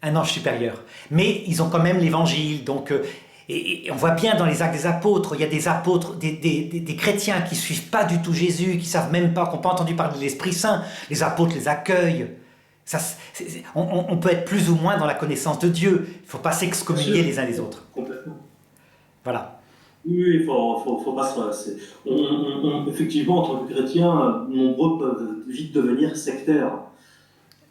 un ange supérieur. Mais ils ont quand même l'évangile. Donc, et on voit bien dans les actes des apôtres, il y a des apôtres, des chrétiens qui ne suivent pas du tout Jésus, qui ne savent même pas, qui n'ont pas entendu parler de l'Esprit Saint. Les apôtres les accueillent. Ça, on peut être plus ou moins dans la connaissance de Dieu. Il ne faut pas s'excommunier les uns les autres. Complètement. Voilà. Oui, il faut pas se... effectivement, en tant que chrétien, nombreux peuvent vite devenir sectaires.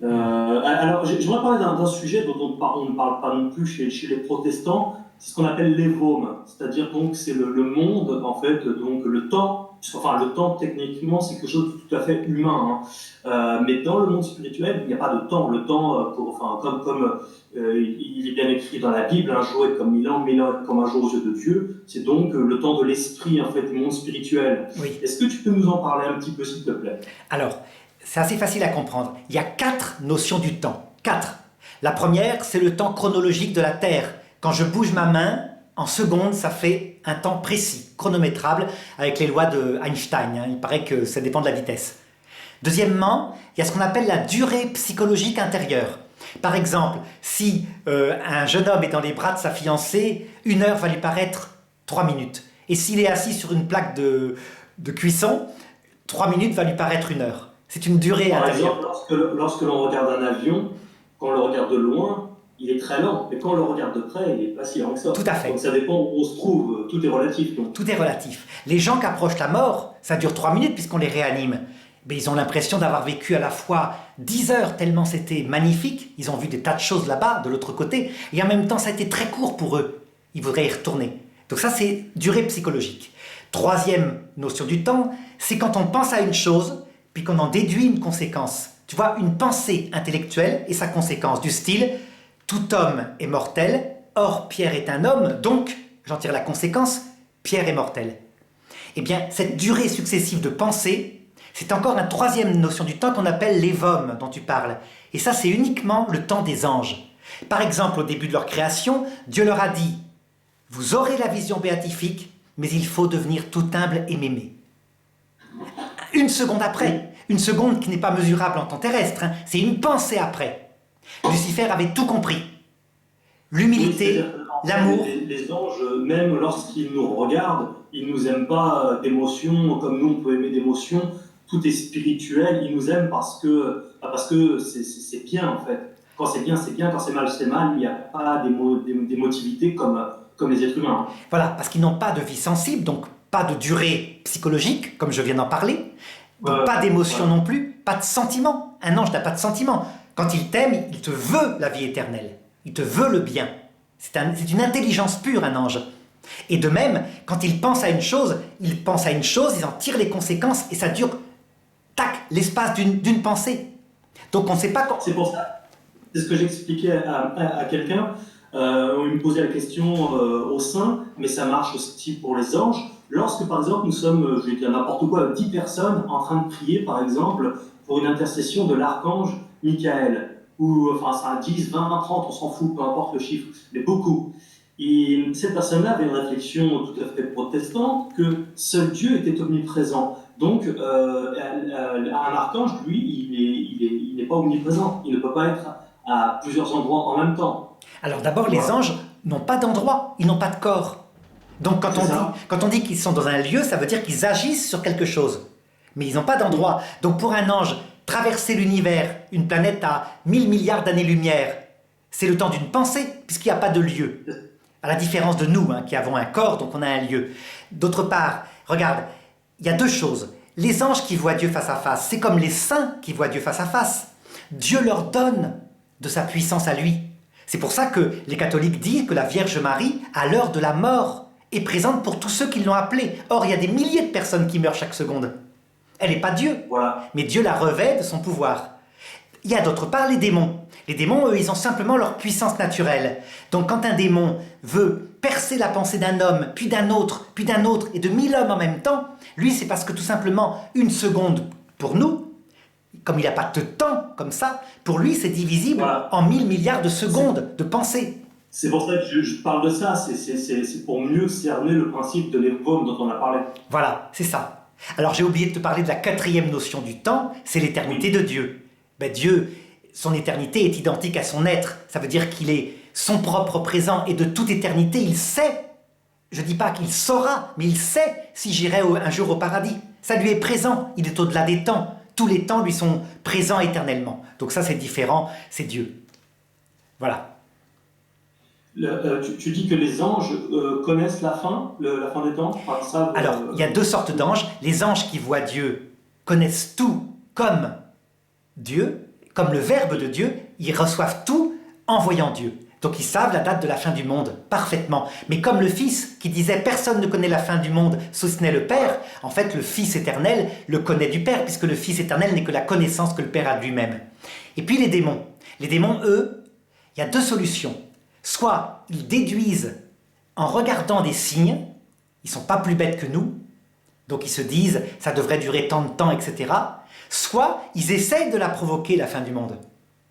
Alors, j'aimerais parler d'un sujet dont on ne parle pas non plus chez les protestants, c'est ce qu'on appelle l'évôme, c'est-à-dire donc c'est le monde, en fait, donc le temps, enfin le temps techniquement c'est quelque chose de tout à fait humain, hein. Mais dans le monde spirituel, il n'y a pas de temps. Le temps, comme il est bien écrit dans la Bible, un jour est comme 1000 ans, 1000 ans comme un jour aux yeux de Dieu, c'est donc le temps de l'esprit, en fait, du monde spirituel. Oui. Est-ce que tu peux nous en parler un petit peu, s'il te plaît? Alors, c'est assez facile à comprendre. Il y a 4 notions du temps. 4. La première, c'est le temps chronologique de la Terre. Quand je bouge ma main, en secondes, ça fait un temps précis, chronométrable, avec les lois de Einstein. Hein. Il paraît que ça dépend de la vitesse. Deuxièmement, il y a ce qu'on appelle la durée psychologique intérieure. Par exemple, si un jeune homme est dans les bras de sa fiancée, 1 heure va lui paraître 3 minutes. Et s'il est assis sur une plaque de cuisson, 3 minutes va lui paraître 1 heure. C'est une durée intérieure. Par exemple, lorsque l'on regarde un avion, quand on le regarde de loin, il est très lent, mais quand on le regarde de près, il n'est pas si lent que ça. Tout à fait. Donc ça dépend où on se trouve, tout est relatif. Donc. Tout est relatif. Les gens qui approchent la mort, ça dure 3 minutes puisqu'on les réanime. Mais ils ont l'impression d'avoir vécu à la fois 10 heures tellement c'était magnifique, ils ont vu des tas de choses là-bas, de l'autre côté, et en même temps ça a été très court pour eux. Ils voudraient y retourner. Donc ça c'est durée psychologique. Troisième notion du temps, c'est quand on pense à une chose, puis qu'on en déduit une conséquence. Tu vois, une pensée intellectuelle et sa conséquence, du style « Tout homme est mortel, or Pierre est un homme, donc, j'en tire la conséquence, Pierre est mortel. » Eh bien, cette durée successive de pensée, c'est encore une troisième notion du temps qu'on appelle l'évôme dont tu parles. Et ça, c'est uniquement le temps des anges. Par exemple, au début de leur création, Dieu leur a dit « Vous aurez la vision béatifique, mais il faut devenir tout humble et m'aimer. » Une seconde après, une seconde qui n'est pas mesurable en temps terrestre, hein, c'est une pensée après. Lucifer avait tout compris. L'humilité, l'amour. Les anges, même lorsqu'ils nous regardent, ils ne nous aiment pas d'émotions comme nous on peut aimer d'émotions. Tout est spirituel, ils nous aiment parce que c'est bien en fait. Quand c'est bien, c'est bien. Quand c'est mal, c'est mal. Il n'y a pas d'émotivité comme les êtres humains. Voilà, parce qu'ils n'ont pas de vie sensible, donc pas de durée psychologique, comme je viens d'en parler. Donc pas d'émotion non plus, pas de sentiment. Un ange n'a pas de sentiment. Quand il t'aime, il te veut la vie éternelle. Il te veut le bien. C'est une intelligence pure, un ange. Et de même, quand il pense à une chose, il en tire les conséquences et ça dure, tac, l'espace d'une pensée. Donc on ne sait pas quand... C'est pour ça, c'est ce que j'expliquais à quelqu'un. On me posait la question au sein, mais ça marche aussi pour les anges. Lorsque, par exemple, nous sommes, je vais dire n'importe quoi, 10 personnes en train de prier, par exemple, pour une intercession de l'archange Michael, ou enfin, ça a 10, 20, 30, on s'en fout, peu importe le chiffre, mais beaucoup. Et cette personne-là avait une réflexion tout à fait protestante que seul Dieu était omniprésent. Donc, un archange, lui, il n'est pas omniprésent. Il ne peut pas être à plusieurs endroits en même temps. Alors d'abord, Tu les vois? anges n'ont pas d'endroit, ils n'ont pas de corps. Donc C'est ça. quand on dit qu'ils sont dans un lieu, ça veut dire qu'ils agissent sur quelque chose. Mais ils n'ont pas d'endroit. Donc pour un ange, traverser l'univers, une planète à 1000 milliards d'années-lumière, c'est le temps d'une pensée, puisqu'il n'y a pas de lieu. À la différence de nous, hein, qui avons un corps, donc on a un lieu. D'autre part, regarde, il y a deux choses. Les anges qui voient Dieu face à face, c'est comme les saints qui voient Dieu face à face. Dieu leur donne de sa puissance à lui. C'est pour ça que les catholiques disent que la Vierge Marie, à l'heure de la mort, est présente pour tous ceux qui l'ont appelée. Or, il y a des milliers de personnes qui meurent chaque seconde. Elle n'est pas Dieu, Voilà. mais Dieu la revêt de son pouvoir. Il y a d'autre part les démons. Les démons, eux, ils ont simplement leur puissance naturelle. Donc quand un démon veut percer la pensée d'un homme, puis d'un autre, et de 1000 hommes en même temps, lui, c'est parce que tout simplement, une seconde pour nous, comme il n'a pas de temps comme ça, pour lui, c'est divisible Voilà. en 1000 milliards de C'est secondes de pensée. c'est pour ça que je parle de ça. C'est pour mieux cerner le principe de l'Evom dont on a parlé. Voilà, c'est ça. Alors j'ai oublié de te parler de la quatrième notion du temps, c'est l'éternité Oui. de Dieu. Ben, Dieu, son éternité est identique à son être. Ça veut dire qu'il est son propre présent et de toute éternité, il sait. Je ne dis pas qu'il saura, mais il sait si j'irai un jour au paradis. Ça lui est présent, il est au-delà des temps. Tous les temps lui sont présents éternellement. Donc ça c'est différent, c'est Dieu. Voilà. Tu dis que les anges connaissent la fin des temps. Enfin, ça, Alors, il y a deux sortes d'anges. Les anges qui voient Dieu connaissent tout comme Dieu, comme le Verbe de Dieu. Ils reçoivent tout en voyant Dieu. Donc ils savent la date de la fin du monde parfaitement. Mais comme le Fils qui disait personne ne connaît la fin du monde si ce n'est le Père, en fait le Fils éternel le connaît du Père, puisque le Fils éternel n'est que la connaissance que le Père a de lui-même. Et puis les démons. Les démons, eux, il y a deux solutions. Soit ils déduisent en regardant des signes, ils ne sont pas plus bêtes que nous, donc ils se disent ça devrait durer tant de temps, etc. Soit ils essayent de la provoquer, la fin du monde.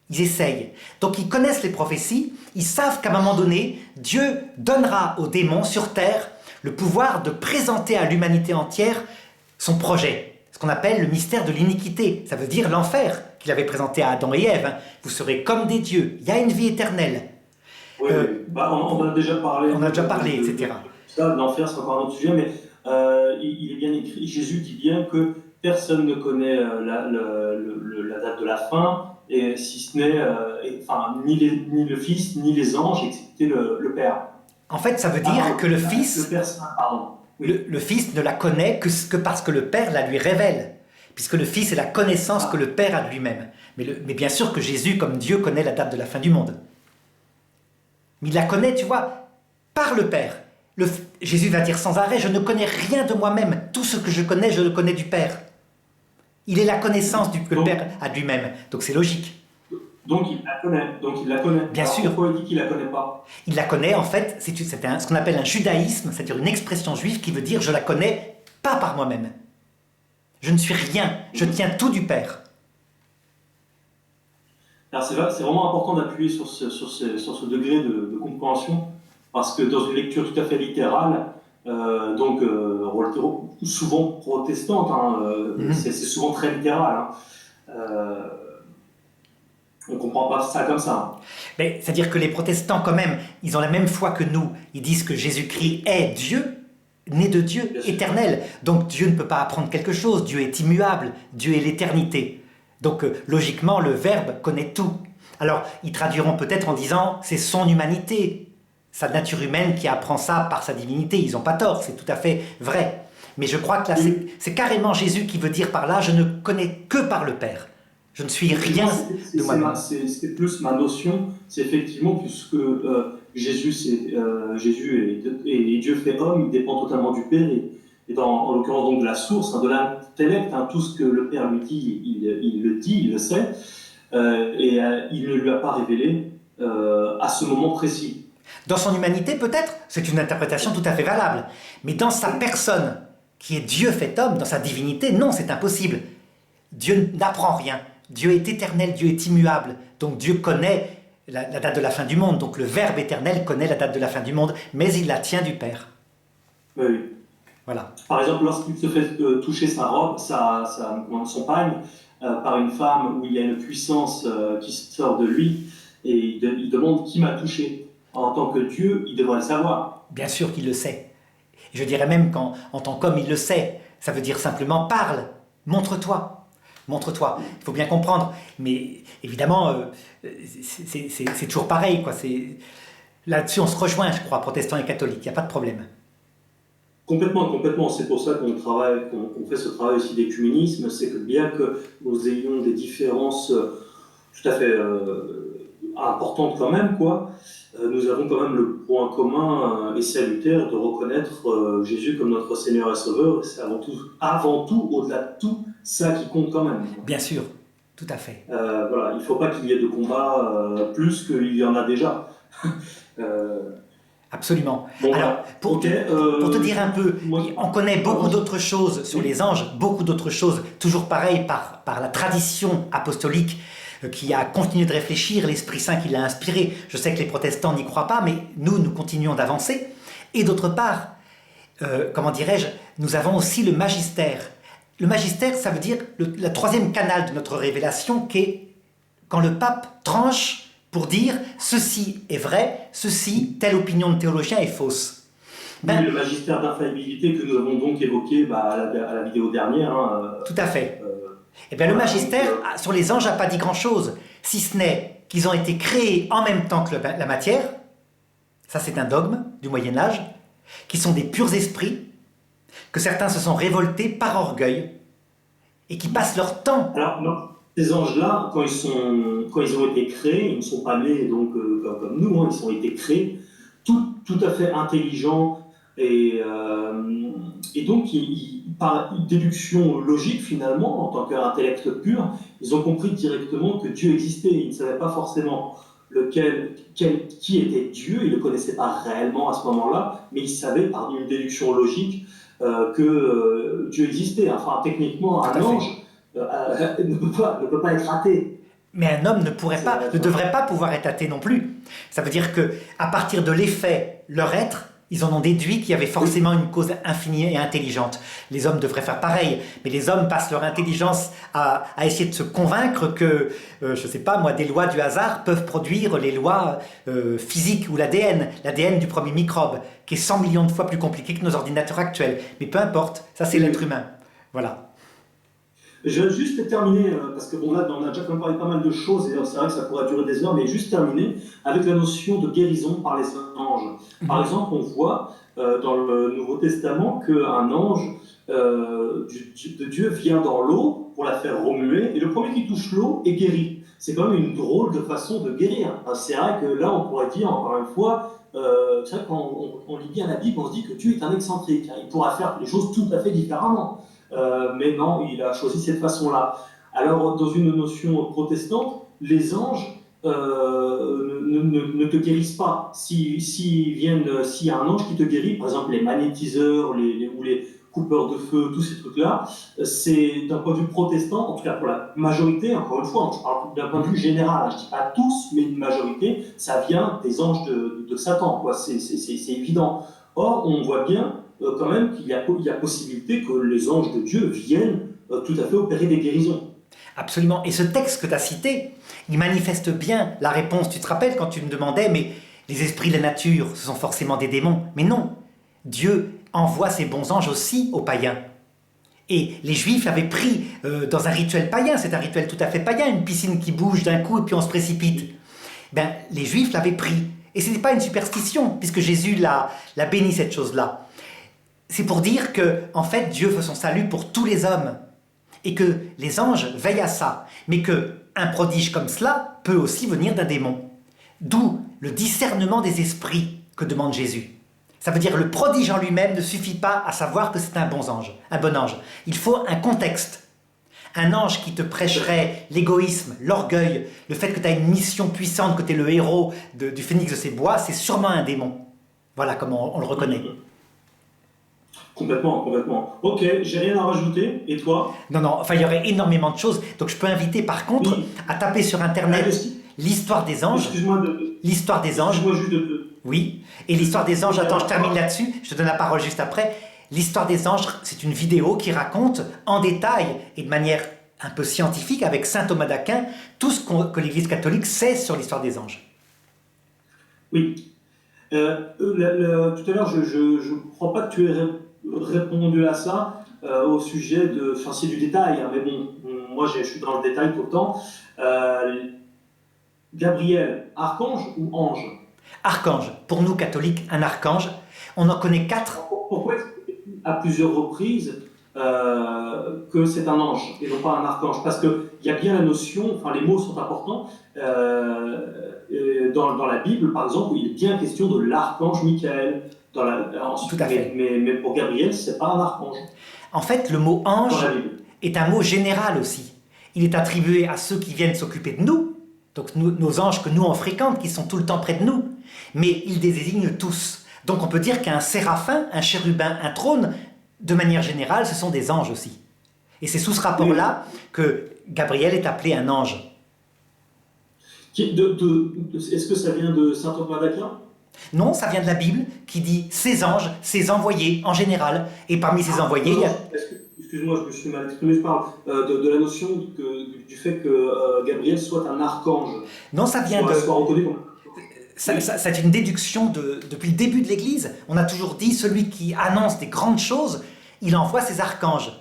Ils essayent. Donc ils connaissent les prophéties, ils savent qu'à un moment donné, Dieu donnera aux démons sur terre le pouvoir de présenter à l'humanité entière son projet. Ce qu'on appelle le mystère de l'iniquité. Ça veut dire l'enfer qu'il avait présenté à Adam et Ève. Vous serez comme des dieux, il y a une vie éternelle. oui, oui. Bah, on en a déjà parlé. On a déjà parlé, etc. Ça, l'enfer, c'est encore un autre sujet, mais il est bien écrit. Jésus dit bien que personne ne connaît la date de la fin, et si ce n'est, enfin, ni le Fils, ni les anges, excepté le Père. En fait, ça veut dire que le Fils, Le Père Saint, pardon. Oui. le Fils ne la connaît que parce que le Père la lui révèle. Puisque le Fils est la connaissance que le Père a de lui-même. Mais bien sûr que Jésus, comme Dieu, connaît la date de la fin du monde. Mais il la connaît, tu vois, par le Père. Jésus va dire sans arrêt, je ne connais rien de moi-même. Tout ce que je connais, je le connais du Père. Il est la connaissance que le Père a de lui-même. Donc c'est logique. Donc il la connaît. Bien Alors, sûr. pourquoi il dit qu'il la connaît pas? Il la connaît, en fait, c'est ce qu'on appelle un judaïsme, c'est-à-dire une expression juive qui veut dire je la connais pas par moi-même. Je ne suis rien, je tiens tout du Père. Alors c'est vraiment important d'appuyer sur ce degré de compréhension, parce que dans une lecture tout à fait littérale, souvent protestante, c'est souvent très littéral, on ne comprend pas ça comme ça. Mais c'est-à-dire que les protestants, quand même, ils ont la même foi que nous. Ils disent que Jésus-Christ est Dieu, né de Dieu, éternel. Donc Dieu ne peut pas apprendre quelque chose. Dieu est immuable. Dieu est l'éternité. Donc logiquement, le Verbe connaît tout. Alors, ils traduiront peut-être en disant c'est son humanité, sa nature humaine qui apprend ça par sa divinité. Ils n'ont pas tort, c'est tout à fait vrai. Mais je crois que là, c'est carrément Jésus qui veut dire par là je ne connais que par le Père. Je ne suis rien de moi-même. C'est plus ma notion, c'est effectivement, puisque Jésus et Dieu fait homme, il dépend totalement du Père, et en l'occurrence donc de la source, de l'intellect, tout ce que le Père lui dit, il le dit, il le sait, et il ne lui a pas révélé à ce moment précis. Dans son humanité, peut-être, c'est une interprétation tout à fait valable. Mais dans sa personne, qui est Dieu fait homme, dans sa divinité, non, c'est impossible. Dieu n'apprend rien. Dieu est éternel, Dieu est immuable. Donc Dieu connaît la date de la fin du monde. Donc le Verbe éternel connaît la date de la fin du monde, mais il la tient du Père. Oui. Voilà. Par exemple, lorsqu'il se fait toucher sa robe, son pagne, par une femme où il y a une puissance qui sort de lui, et il demande qui m'a touché. En tant que Dieu, il devrait le savoir. Bien sûr qu'il le sait. Je dirais même qu'en tant qu'homme, il le sait. Ça veut dire simplement parle, montre-toi. Montre-toi. Il faut bien comprendre. Mais évidemment, c'est toujours pareil, quoi. Là-dessus, on se rejoint, je crois, protestants et catholiques. Il n'y a pas de problème. Complètement, complètement. C'est pour ça qu'on fait ce travail aussi d'écuménisme. C'est que bien que nous ayons des différences tout à fait importantes quand même, quoi, nous avons quand même le point commun et salutaire de reconnaître Jésus comme notre Seigneur et Sauveur. C'est avant tout, au-delà de tout, ça qui compte quand même. Bien sûr, tout à fait. Voilà, il ne faut pas qu'il y ait de combat plus qu'il y en a déjà. Absolument. Bon, alors, pour te dire un peu, on connaît beaucoup d'autres choses sur les anges, beaucoup d'autres choses, toujours pareil par la tradition apostolique qui a continué de réfléchir, l'Esprit Saint qui l'a inspiré. Je sais que les protestants n'y croient pas, mais nous continuons d'avancer. Et d'autre part, comment dirais-je, nous avons aussi le magistère. Le magistère, ça veut dire le troisième canal de notre révélation, qui est quand le pape tranche pour dire ceci est vrai, ceci, telle opinion de théologien est fausse. Oui, le magistère d'infaillibilité que nous avons donc évoqué à la vidéo dernière. Tout à fait. Eh bien, le magistère, sur les anges, n'a pas dit grand-chose, si ce n'est qu'ils ont été créés en même temps que la matière, ça c'est un dogme du Moyen-Âge, qui sont des purs esprits, que certains se sont révoltés par orgueil, et qui passent leur temps. Alors, non. Ces anges-là, quand ils ont été créés, ils ne sont pas nés donc, comme nous, ils ont été créés tout à fait intelligents et donc par une déduction logique finalement, en tant qu'intellect pur, ils ont compris directement que Dieu existait. Ils ne savaient pas forcément qui était Dieu, ils ne le connaissaient pas réellement à ce moment-là, mais ils savaient par une déduction logique que Dieu existait. Enfin, techniquement, un ange ne peut pas être athée. Mais un homme ne devrait pas pouvoir être athée non plus. Ça veut dire qu'à partir de l'effet, leur être, ils en ont déduit qu'il y avait forcément une cause infinie et intelligente. Les hommes devraient faire pareil, mais les hommes passent leur intelligence à essayer de se convaincre que, je ne sais pas moi, des lois du hasard peuvent produire les lois physiques ou l'ADN du premier microbe, qui est 100 millions de fois plus compliqué que nos ordinateurs actuels. Mais peu importe, ça c'est l'être humain. Voilà. Je vais juste terminer, parce que bon, là, on a déjà quand même parlé pas mal de choses, et c'est vrai que ça pourrait durer des heures, mais juste terminer avec la notion de guérison par les anges. Par exemple, on voit dans le Nouveau Testament qu'un ange de Dieu vient dans l'eau pour la faire remuer, et le premier qui touche l'eau est guéri. C'est quand même une drôle de façon de guérir. C'est vrai que là, on pourrait dire, encore une fois, c'est vrai quand on lit bien la Bible, on se dit que Dieu est un excentrique. Il pourra faire les choses tout à fait différemment. Mais non, il a choisi cette façon-là. Alors, dans une notion protestante, les anges ne te guérissent pas. S'il y a un ange qui te guérit, par exemple les magnétiseurs ou les coupeurs de feu, tous ces trucs-là, c'est d'un point de vue protestant, en tout cas pour la majorité, encore une fois, je parle d'un point de vue général, je ne dis pas tous, mais une majorité, ça vient des anges de Satan, quoi. C'est évident. Or, on voit bien quand même qu'il y a possibilité que les anges de Dieu viennent tout à fait opérer des guérisons. Absolument. Et ce texte que tu as cité, il manifeste bien la réponse. Tu te rappelles quand tu me demandais, mais les esprits de la nature, ce sont forcément des démons. Mais non, Dieu envoie ses bons anges aussi aux païens. Et les Juifs avaient pris dans un rituel païen, c'est un rituel tout à fait païen, une piscine qui bouge d'un coup et puis on se précipite. Ben, les Juifs l'avaient pris. Et ce n'est pas une superstition, puisque Jésus l'a béni cette chose-là. C'est pour dire que, en fait, Dieu veut son salut pour tous les hommes. Et que les anges veillent à ça. Mais qu'un prodige comme cela peut aussi venir d'un démon. D'où le discernement des esprits que demande Jésus. Ça veut dire le prodige en lui-même ne suffit pas à savoir que c'est un bon ange. Il faut un contexte. Un ange qui te prêcherait l'égoïsme, l'orgueil, le fait que tu as une mission puissante, que tu es le héros du phénix de ces bois, c'est sûrement un démon. Voilà comment on le reconnaît. Complètement, complètement. Ok, j'ai rien à rajouter. Et toi ? Non, enfin il y aurait énormément de choses. Donc je peux inviter par contre à taper sur Internet l'histoire des anges. Excuse-moi L'histoire des anges. excuse-moi juste Oui. Et l'histoire des anges, attends, je termine là-dessus, je te donne la parole juste après. L'histoire des anges, c'est une vidéo qui raconte en détail et de manière un peu scientifique avec saint Thomas d'Aquin tout ce que l'Église catholique sait sur l'histoire des anges. Oui. Tout à l'heure, je ne crois pas que tu aies répondu à ça au sujet de... Enfin, c'est du détail, hein, mais bon, moi je suis dans le détail tout le temps. Gabriel, archange ou ange? Archange. Pour nous catholiques, un archange. On en connaît 4. Pourquoi est-ce que tu dis à plusieurs reprises que c'est un ange et non pas un archange? Parce qu'il y a bien la notion, enfin les mots sont importants. Dans la Bible, par exemple, il est bien question de l'archange Michael. Tout à fait. Mais pour Gabriel, c'est pas un archange. En fait, le mot ange Dans la Bible. est un mot général aussi. Il est attribué à ceux qui viennent s'occuper de nous, donc nos anges que nous on fréquente, qui sont tout le temps près de nous, mais il désigne tous. Donc on peut dire qu'un séraphin, un chérubin, un trône, de manière générale, ce sont des anges aussi. Et c'est sous ce rapport-là que Gabriel est appelé un ange. Est-ce que ça vient de saint Thomas d'Aquin? Non, ça vient de la Bible qui dit ces anges, ces envoyés en général. Et parmi ces envoyés, il y a... Excuse-moi, je me suis mal exprimé, je parle de la notion du fait que Gabriel soit un archange. Non, ça vient de... Soit reconnu comme... C'est une déduction depuis le début de l'Église. On a toujours dit, celui qui annonce des grandes choses, il envoie ses archanges.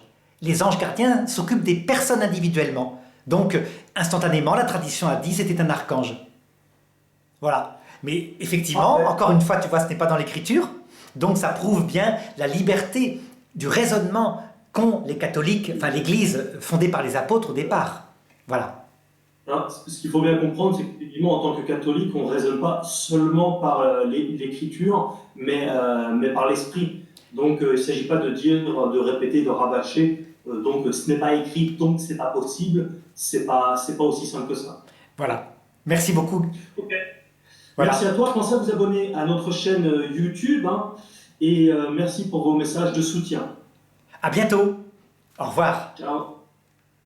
Les anges gardiens s'occupent des personnes individuellement. Donc, instantanément, la tradition a dit c'était un archange. Voilà. Mais effectivement, encore une fois, tu vois, ce n'est pas dans l'Écriture. Donc, ça prouve bien la liberté du raisonnement qu'ont les catholiques, enfin l'Église fondée par les apôtres au départ. Voilà. Alors, ce qu'il faut bien comprendre, c'est qu'effectivement, en tant que catholique, on ne raisonne pas seulement par l'écriture, mais par l'esprit. Donc, il ne s'agit pas de dire, de répéter, de rabâcher. Donc, ce n'est pas écrit, donc ce n'est pas possible. C'est pas aussi simple que ça. Voilà. Merci beaucoup. Ok. Voilà. Merci à toi. Pensez à vous abonner à notre chaîne YouTube. Et merci pour vos messages de soutien. À bientôt. Au revoir. Ciao.